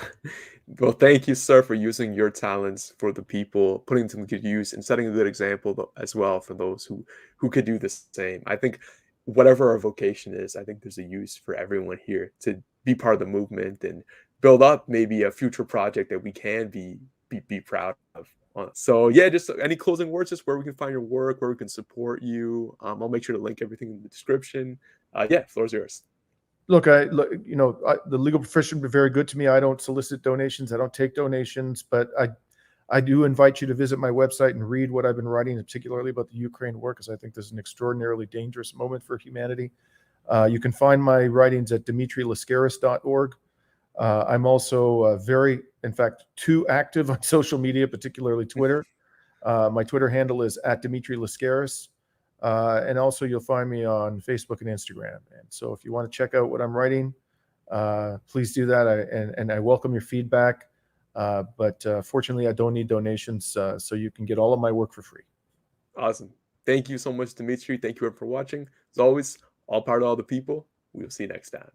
Well, thank you, sir, for using your talents for the people, putting them to good use, and setting a good example as well for those who could do the same. I think whatever our vocation is, I think there's a use for everyone here to be part of the movement and build up maybe a future project that we can be proud of. So yeah, just any closing words, just where we can find your work, where we can support you. I'll make sure to link everything in the description. Floor is yours. Look, the legal profession been very good to me. I don't solicit donations. I don't take donations, but I do invite you to visit my website and read what I've been writing, particularly about the Ukraine war, because I think this is an extraordinarily dangerous moment for humanity. You can find my writings at dimitrilascaris.org. I'm also too active on social media, particularly Twitter. My Twitter handle is @DimitriLascaris. And also you'll find me on Facebook and Instagram. And so if you want to check out what I'm writing, please do that. And I welcome your feedback. But fortunately, I don't need donations, so you can get all of my work for free. Awesome. Thank you so much, Dimitri. Thank you for watching. As always, all part of all the people. We'll see you next time.